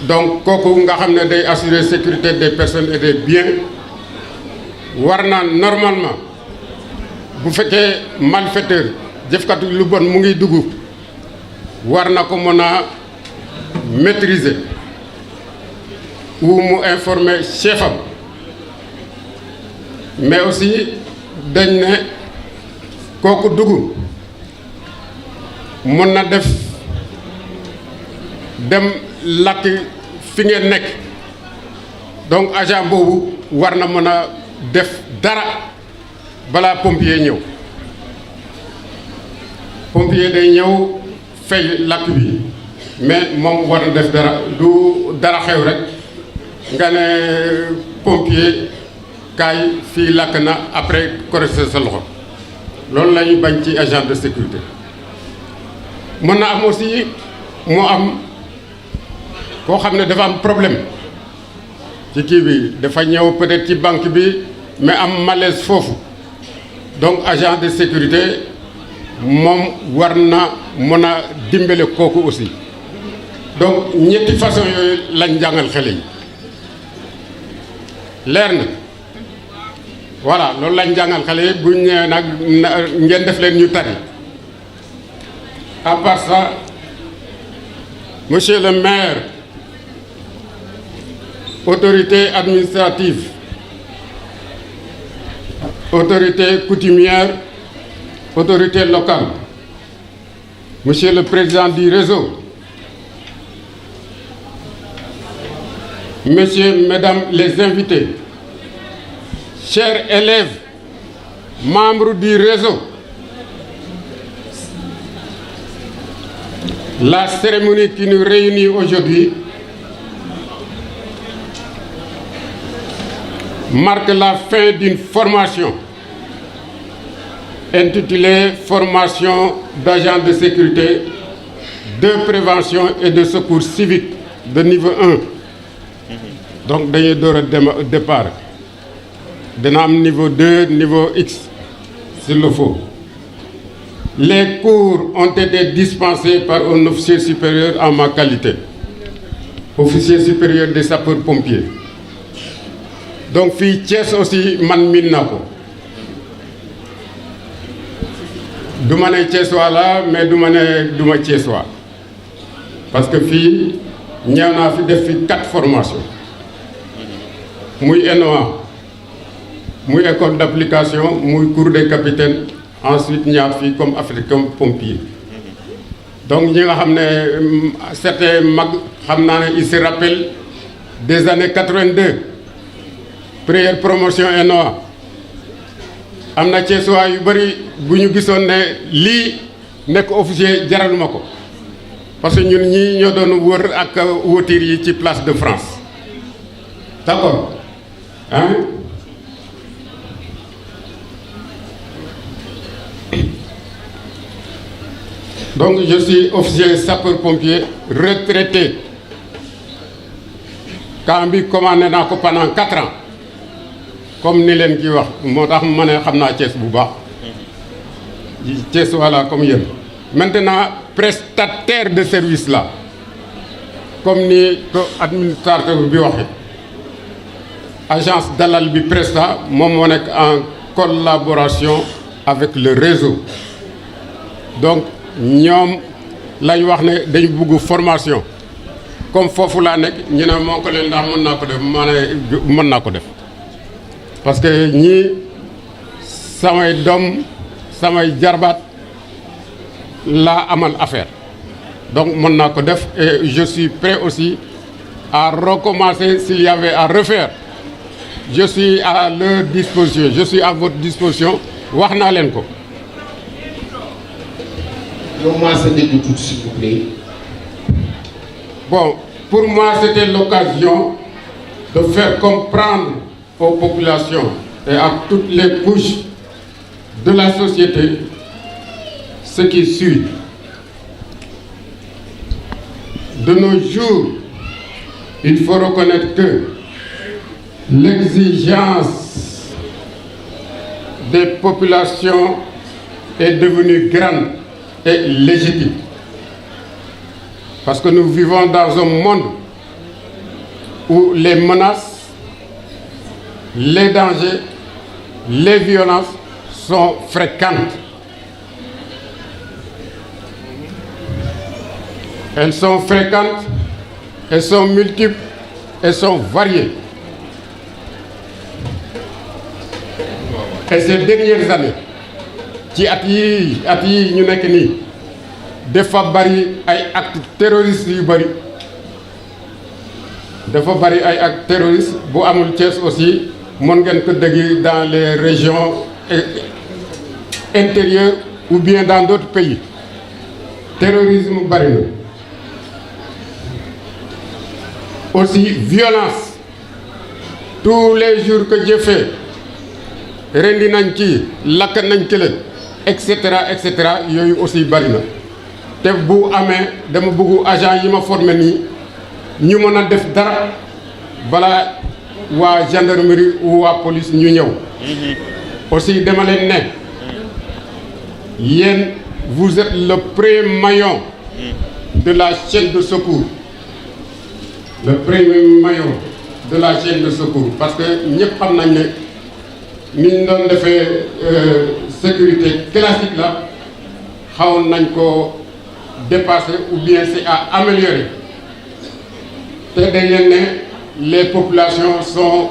donc kooku nga xam ne day assurer sécurité des personnes et des biens war na normalement bu fekkee malfaiteur jëfkatu lu bon mu ngi dugg war na ko mën a maîtriser ou mu informer chef am mais aussi dañ ne kooku dugg mën na def dem lakk fi ngeen nekk donc agent boobu war na mën a def dara balaa pompier ñëw pompier day ñëw fay lakk bi mais moom war na def dara du dara xew rek nga ne pompier kaay fii lakk na après correcter sa loxo loolu la ñuy bañ ci agent de sécurité mën na am aussi mu am koo xam ne dafa am problème ci kii bi dafa ñëw peut-être ci banque bi mais am malaise foofu donc agent de sécurité moom war na mën a dimbale kooku aussi donc ñetti façon yooyu lañ jàngal xale yi leer na voilà loolu lañ jàngal xale yi buñ ñëwee nag ngeen def leen ñu tari à part ça monsieur le maire autorité administrative autorité coutumière autorité locale monsieur le président du réseau messieurs, mesdames les invités, chers élèves, membres du réseau, la cérémonie qui nous réunit aujourd'hui marque la fin d'une formation intitulée Formation d'agents de sécurité, de prévention et de secours civique de niveau 1. Donc dañuy door a départ dina am niveau 2 niveau X s'il le faut. Les cours ont été dispensés par un officier supérieur en ma qualité, officier supérieur des sapeurs-pompiers. Donc fii Thiès aussi man miin naa ko du ma ne Thiessois la mais du ma Thiessois parce que fii ñëw naa fi def fi 4 formations muy NOA muy école d'application muy cours des capitaines ensuite ñaar fii comme africain pompier. Donc ñi nga xam ne certains mag xam naa ne ils se rappellent des années 82 première promotion NOA am na Thiessois yu bëri bu ñu gisoon ne lii nekk officier jaraluma ko parce que ñun ñii ñoo doon wër ak wotir yi ci place de France d'accord hein. Donc je suis officier sapeur-pompier retraité camp bi commandé naa ko pendant 4 ans comme ni leen kii wax moo tax ma ne xam naa Thiès bu baax Thiès voilà comme yéen. Maintenant prestataire de service là comme ni ko administrateur bi waxee agence dalal bi Presta moom moo nekk en collaboration avec le réseau donc ñoom lañ wax ne dañ bugg formation comme foofu laa nekk ñu ne moo ko leen ndax mën naa ko def ma ne mën naa ko def parce que ñii samay doom samay jarbaat laa amal affaire donc mën naa ko def et je suis prêt aussi à recommencer s'il y avait à refaire. Je suis à leur disposition, je suis à votre disposition wax naa leen ko. Moi, c'est de tout, s'il vous plaît. Bon, pour moi, c'était l'occasion de faire comprendre aux populations et à toutes les couches de la société ce qui suit. De nos jours, il faut reconnaître que l'exigence des populations est devenue grande et légitime. Parce que nous vivons dans un monde où les menaces, les dangers, les violences sont fréquentes. Elles sont fréquentes, elles sont multiples, elles sont variées. Et ces dernières années, ci at yi ñu nekk nii dafa bari ay actes terroristes yu bari. Dafa bari ay actes terroristes bu amul Thiès aussi mën ngeen ko dégg dans les régions intérieures ou bien dans d'autres pays. Terrorisme bari na. Aussi violence. Tous les jours que Dieu fait, rendi nañ ci lakk nañ ci leen et cetera yooyu aussi bari na. Te bu amee dama bëggu agent yi ma formé nii ñu mën a def dara balaa waa gendarmerie ou waa police ñu ñëw. Aussi dama leen ne yéen vous êtes le premier maillon de la chaîne de secours. Le premier maillon de la chaîne de secours parce que ñëpp xam nañ ne ni ñu doon defee sécurité classique la xawoon nañ ko dépasser ou bien c'est à améliorer. Te dañ leen ne les populations sont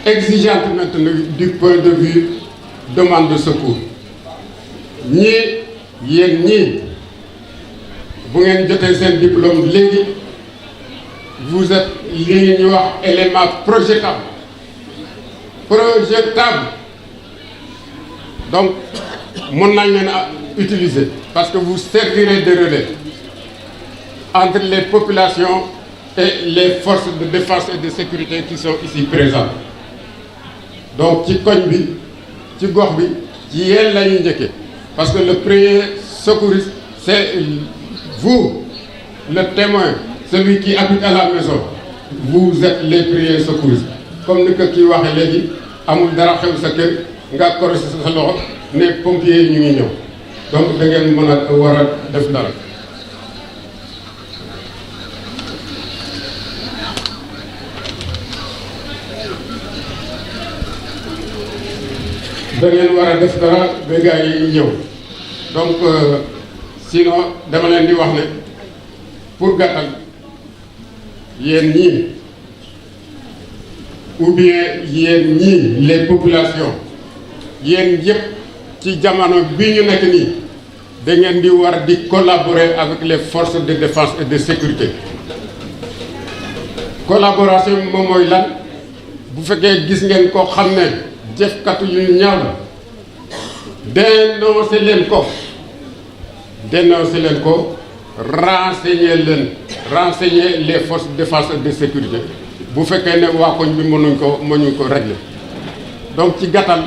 exigeantes maintenant du point de vue demande de secours. Ñii yéen ñii bu ngeen jotee seen diplôme léegi vous êtes li ñuy wax élément projetable. Donc mën nañ leen a utiliser parce que vous servirez de relais entre les populations et les forces de défense et de sécurité qui sont ici présentes. Donc ci koñ bi ci gox bi ci yéen la ñuy njëkkee parce que le premier secouriste c'est vous, le témoin, celui qui habite à la maison. Vous êtes les premiers secouristes. Comme ni ko kii waxee léegi amul dara xew sa kër nga korose sa loxo ne pompier ñu ngi ñëw donc da ngeen mën a war a def dara. da ngeen war a def dara ba gars yi ñëw donc sinon dama leen di wax ne pour gàttal yéen ñii ou bien yéen ñii les populations yéen yëpp ci jamono bi ñu nekk nii da ngeen di war di collaborer avec les forces de défense et de sécurité. Collaboration moom mooy lan bu fekkee gis ngeen ko xam ne jëfkatu yu ñaaw la dénoncer leen ko renseigner les forces de défense et de sécurité bu fekkee ne waa koñ bi mënuñ ko régler. Donc ci gàttal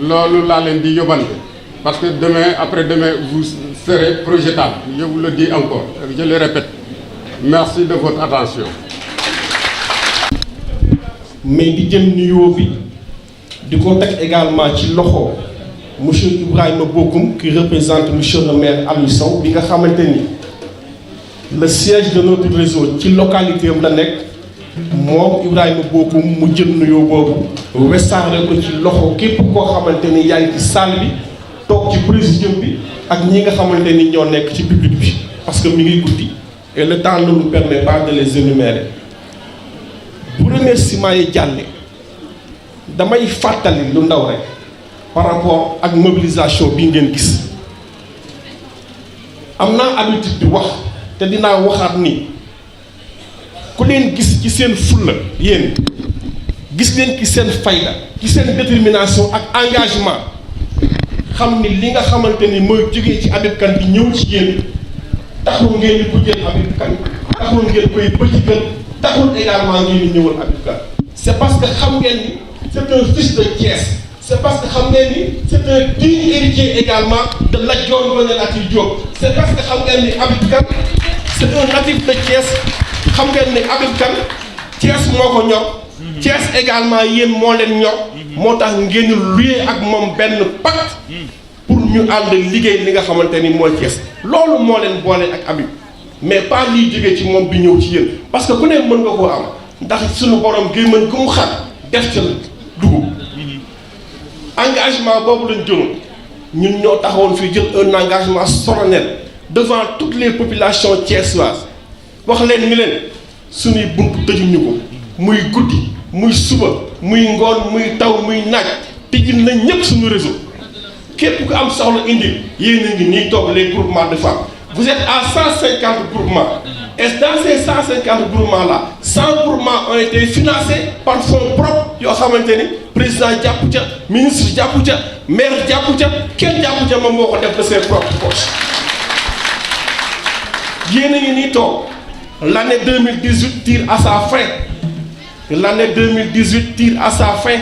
loolu laa leen di yóbbante parce que demain après-demain vous serez projetable. Je vous le dis encore, je le répète. Merci de votre attention. Mais di jël nuyoo bi di ko teg également ci loxo monsieur Ibrahima Bokoum qui représente monsieur le maire Aliou Sow bi nga xamante ni le siège de notre réseau ci localité am la nekk moom Ibrahima Bokoum mu jël nuyoo boobu wesaare ko ci loxo képp koo xamante ni yaa ngi ci salle bi toog ci présidium bi ak ñi nga xamante ni ñoo nekk ci public bi parce que mi ngi guddi et le temps ne nous permet pas de les énumérer. Bu remerciement yi jàlle damay fàttali lu ndaw rek par rapport ak mobilisation bi ngeen gis am naa habitude di wax te dinaa waxaat ni ku leen gis ci seen fulla yéen gis leen ci seen fayda ci seen détermination ak engagement xam ni li nga xamante ni mooy jógee ci Habib Kane bi ñëw ci yéen taxul ngeen di bëggee Habib Kane taxul ngeen koy bëggal taxul également ngeen di ñëwal Habib Kane c'est parce que xam ngeen ni c'est un fils de Thiès. C'est parce que xam ngeen ni c'est un digne héritier également de Lat Dior Ngoné Latyr Diop. C'est parce que xam ngeen ni Habib Kane c'est un natif de Thiès. xam ngeen ni Habib Kane Thiès moo ko ñor. Thiès également yéen moo leen ñor. moo tax ngeen luyee ak moom benn pacte pour ñu ànd liggéey li nga xamante ni mooy Thiès. loolu moo leen boole ak Habib mais pas liy jógee ci moom bi ñëw ci yéen parce que ku ne mën nga koo am ndax suñu borom gémmañ gu mu xat def ca dugub. engagement boobu lañ jëloon ñun ñoo taxawoon fii jël un engagement solennel devant toutes les populations thiessoises wax leen ni leen suñuy buntu tëjuñu ko muy guddi muy suba muy ngoon muy taw muy naaj tijjil nañ ñëpp suñu réseau képp ku am soxla indi yéen a ngi nii toog les groupements de femmes vous êtes à 150 groupements et dans ces 150 groupements là 100 groupements ont été financés par fonds propres yoo xamante ni président jàpp ca ministre jàpp ca maire jàpp ca kenn jàpp ca moom moo ko def de ses propres poches yéen a ngi nii toog l'année 2018 tire à sa fin l'année 2018 tire à sa fin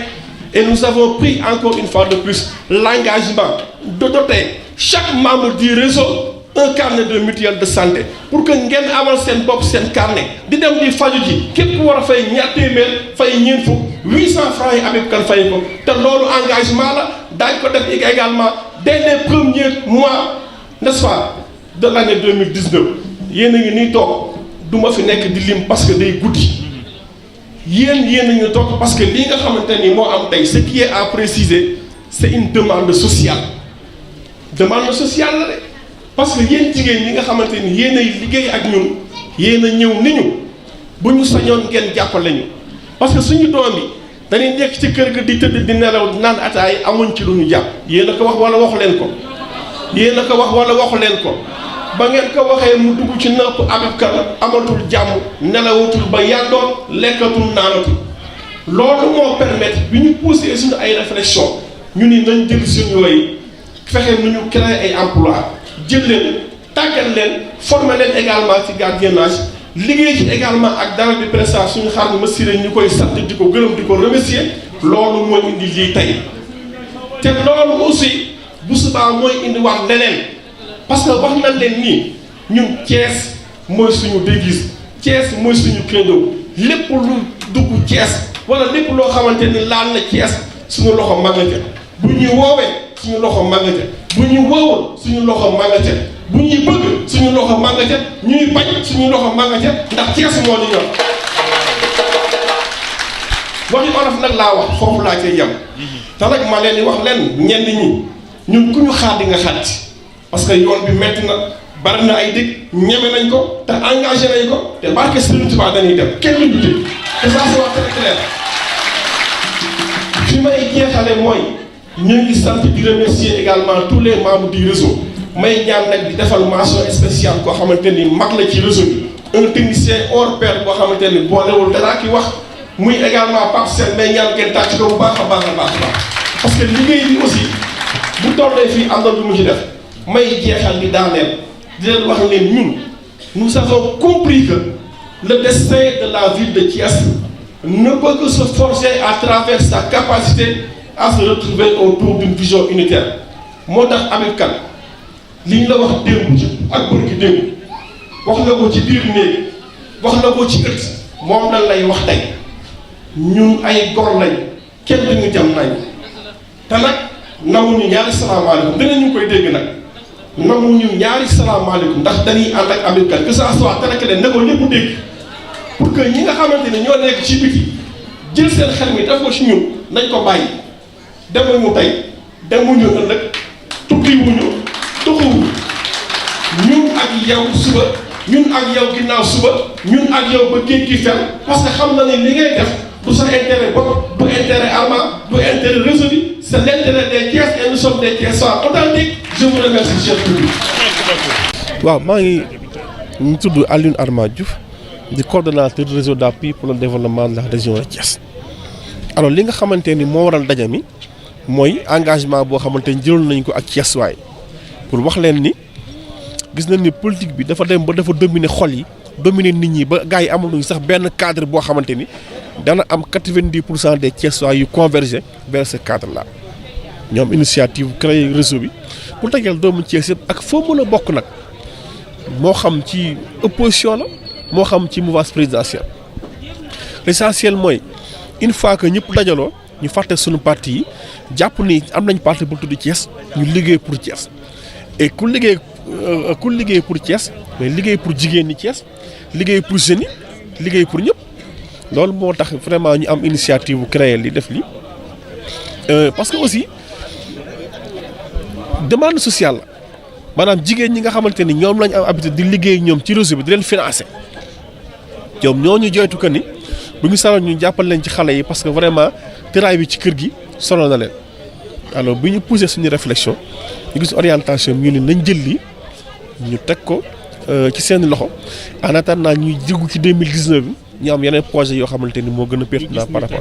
et nous avons pris encore une fois de plus l'engagement de doter chaque membre du réseau un carnet de mutuelle de santé pour que ngeen amal seen bopp seen carnet di dem di faju ji képp ku war a fay ñaar téeméer fay ñeent fukk 800 francs yi Habib Kane fay ko te loolu engagement la daañu ko def également dès les premiers mois n'est-ce pas de l'année 2019 yéen a ngi nii toog du ma fi nekk di lim parce que day guddi yéen a ngi toog parce que lii nga xamante ni moo am tey ce qui est à préciser c'est une demande sociale la de parce que yéen jigéen ñi nga xamante ni yéen ay liggéey ak ñun yéen a ñëw ni ñu bu ñu sañoon ngeen jàppale ñu parce que suñu doom yi dañuy nekk ci kër ga di tëdd di nelaw naan ataay amuñ ci lu ñu jàpp yéen a ko wax wala waxu leen ko yéen a ko wax wala waxu leen ko ba ngeen ko waxee mu dugg ci nëpp Habib Kane amatul jàmm nelawatul ba yandoon lekkatul naanatul loolu moo permettre bi ñu poussé suñu ay réflexion ñu ni nañ jël suñu yooyu fexe nu ñu créer ay emploi jël leen tàggat leen former leen également ci gardiennage liggéey ci également ak dara di prestation suñu xam ne ma siré ñu koy sant di ko gërëm di ko remercier loolu mooy indi lii tey te loolu aussi bu subaa mooy indi wax leneen parce que wax nañ leen nii ñun Thiès mooy suñu devise Thiès mooy suñu credo lépp lu dugg Thiès wala lépp loo xamante ni laal na Thiès suñu loxo mag nga ca bu ñuy woowee suñu loxo mag nga ca bu ñu woowul suñu loxo mag nga ca bu ñuy bëgg suñu loxo mag nga ca ñuy bañ suñu loxo mag nga ca ndax Thiès moo ñu ñor waxi olof nag laa wax foofu laa cay yem te nag ma leen di wax leen ñenn ñi ñun ku ñu xaar di nga xaat parce que yoon bi metti na bari na ay dëkk ñeme nañ ko te engagé nañ ko te barke Serigne Touba dañuy dem kenn du dute te ça c'est très clair fi may jeexale mooy ñu ngi sant di remercier également tous les membres du réseau may ñaan nag di defal mention spéciale koo xamante ni mag la ci réseau bi un technicien hors pair boo xamante ni boolewul dara ki wax muy également Pape Sène may ñaan ngeen tàcc ko bu baax a baax a baax parce que liggéey bi aussi bu tollee fii am na lu mu ci def may jeexal di daaneel di leen wax leen ñun nous avons compris que le destin de la ville de Thiès ne peut que se forger à travers sa capacité à se retrouver autour d'une vision unitaire moo tax Habib Kane li ñu la wax démb ci ak bërki démb wax nga ko ci biir néeg wax nga ko ci ëtt moom lañ lay wax tey ñun ay gor lañ kenn duñu jam nañ te nag namuñu ñaari salaamaaleykum dinañ ñu koy dégg nag namuñu ñaari salaamaaleykum ndax dañuy ànd ak Habib Kane que ça soit tere ne ko ñëpp dégg pour que ñi nga xamante ne ñoo nekk ci biti jël seen xel mi def ko ci ñun nañ ko bàyyi demuñu tey demuñu ëllëg tukkiwuñu tuxuwuñu ñun ak yow suba ñun ak yow ginnaaw suba ñun ak yow ba géej gi fel parce que xam na ne li ngay def du sa intérêt bopp du intérêt Arma du intérêt réseau bi c'est l'intérêt des Thiès et nous sommes des Thiessois authentiques je vous remercie cher public. waaw maa ngi tudd Alioune Arma Diouf di coordonnateur du réseau d'appui pour le développement de la région de Thiès. alors li nga xamante ni moo waral daje mi mooy engagement boo xamante ni jëloon nañ ko ak Thiès waay pour wax leen ni gis nañ ni politique bi dafa dem ba dafa dominer xol yi dominer nit ñi ba gars yi amatuñu sax benn cadre boo xamante ni dana am 90% des Thiessois yu converger vers ce cadre là ñoom initiative créer réseau bi pour dajal doomu Thiès yëpp ak foo mën a bokk nag moo xam ci opposition la moo xam ci mouvance présidentielle l'essentiel mooy une fois que ñëpp dajaloo ñu fàtte suñu parti yi jàpp ni am nañ parti bu tudd Thiès ñu liggéey pour Thiès et ku liggéey pour Thiès mais liggéey pour jigéen ñi Thiès liggéey pour jeunes yi liggéey pour ñëpp loolu moo tax vraiment ñu am initiative bu créer li def li parce que aussi demande sociale la maanaam jigéen ñi nga xamante ni ñoom lañ am habitude di liggéey ñoom ci réseau bi di leen financer ñoom ñoo ñu joytu que ni bu ñu saroon ñu jàppal leen ci xale yi parce que vraiment tëraay bi ci kër gi solo na leen alors bi ñu poussé suñu réflexion ñu gis orientation ñu ne nañ jël lii ñu teg ko ci seen loxo en attendant ñuy dugg ci 2019 bi ñu am yeneen projet yoo xamante ni moo gën a pertinent par rapport.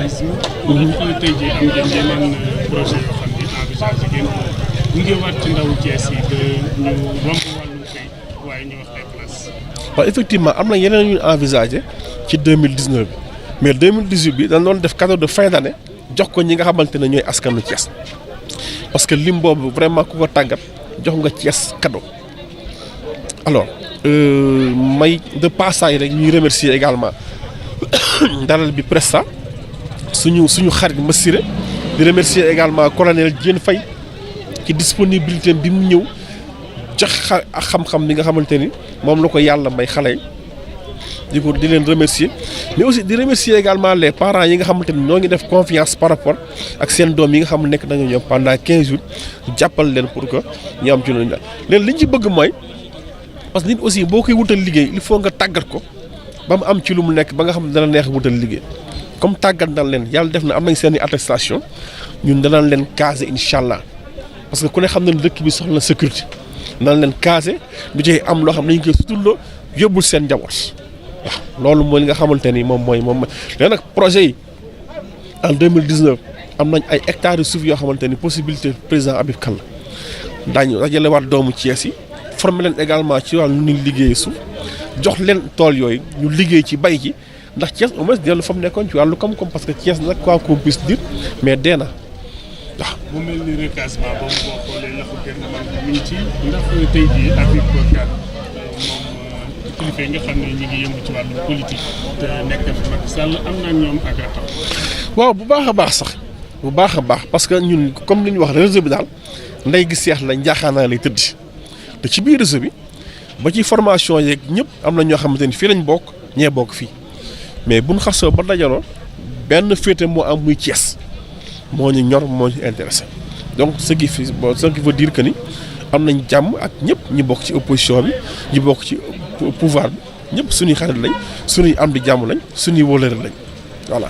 tey jii am ngeen yeneen projet yoo xam ni envisagé ngeen ñu ngi waat ci ndawu Thiès yi que ñu romb wàllu tey waaye ñu wax ay place. waaw effectivement am na yeneen yu ñu envisagé ci 2019 bi mais 2018 bi dañ doon def cadeau de fin d'année jox ko ñi nga xamante ne ñooy askanu Thiès parce que lim boobu vraiment ku ko tàggat jox nga Thiès cadeau alors may de passage rek ñuy remercier également dalal bi Presta suñu xarit Massiré di remercier également colonel Diène Faye ci disponibilité bi mu ñëw jox ak xam-xam bi nga xamante ni moom la ko yàlla may xale yi di leen remercier mais aussi di remercier également les parents yi nga xamante ni ñoo ngi def confiance par rapport ak seen doom yi nga xam ne nekk nañu ñoom pendant 15 jours jàppal leen pour que ñu am ci loolu la leen li ñu ci bëgg mooy parce que nit aussi boo koy wutal liggéey il faut nga tàggat ko ba mu am ci lu mu nekk ba nga xam ne dana neex wutal liggéey comme tàggat na leen yàlla def na am nañ seen i attestation ñun danañ leen caser incha allah parce que ku ne xam na ne dëkk bi soxla na sécurité danañ leen caser du ci am loo xam ne dañu koy suturloo yóbbul seen njaboot waaw loolu mooy li nga xamante ni moom mooy léegi nag projet yi en 2019 am nañ ay hectares de suuf yoo xamante ni possibilité président Habib Kane daañu dajale waat doomu Thiès yi former leen également ci wàllu nu ñuy liggéeyee suuf jox leen tool yooyu ñu liggéey ci bay ci ndax Thiès au moins dellu fa mu nekkoon ci wàllu koom-koom parce que Thiès nag quoi qu'on puisse dire mais dee na waaw. mu mel ni recasement boobu boo xoolee la ko gouvernement bi mi ngi ci ndax tey jii Habib Kane moom kilifa yi nga xam ne ñu ngi yëngu ci wàllu politique te nekk fi Macky Sall am na ñoom ak ratam. waaw bu baax a baax sax bu baax a baax parce que ñun comme li ñu wax réseau bi daal ndey gi seex la njaaxaanaa lay tëddi te ci biir réseau bi ba ci formation yeeg ñëpp am na ñoo xamante ni fii lañ bokk ñee bokk fii mais buñ xasoo ba dajaloo benn féete moo am muy Thiès moo ñu ñor moo ñu intéressé donc ce qui veut dire que ni am nañ jàmm ak ñëpp ñi bokk ci opposition bi ñi bokk ci pouvoir bi ñëpp suñuy xarit lañ suñuy am di jàmm lañ suñuy wóolëre lañ voilà.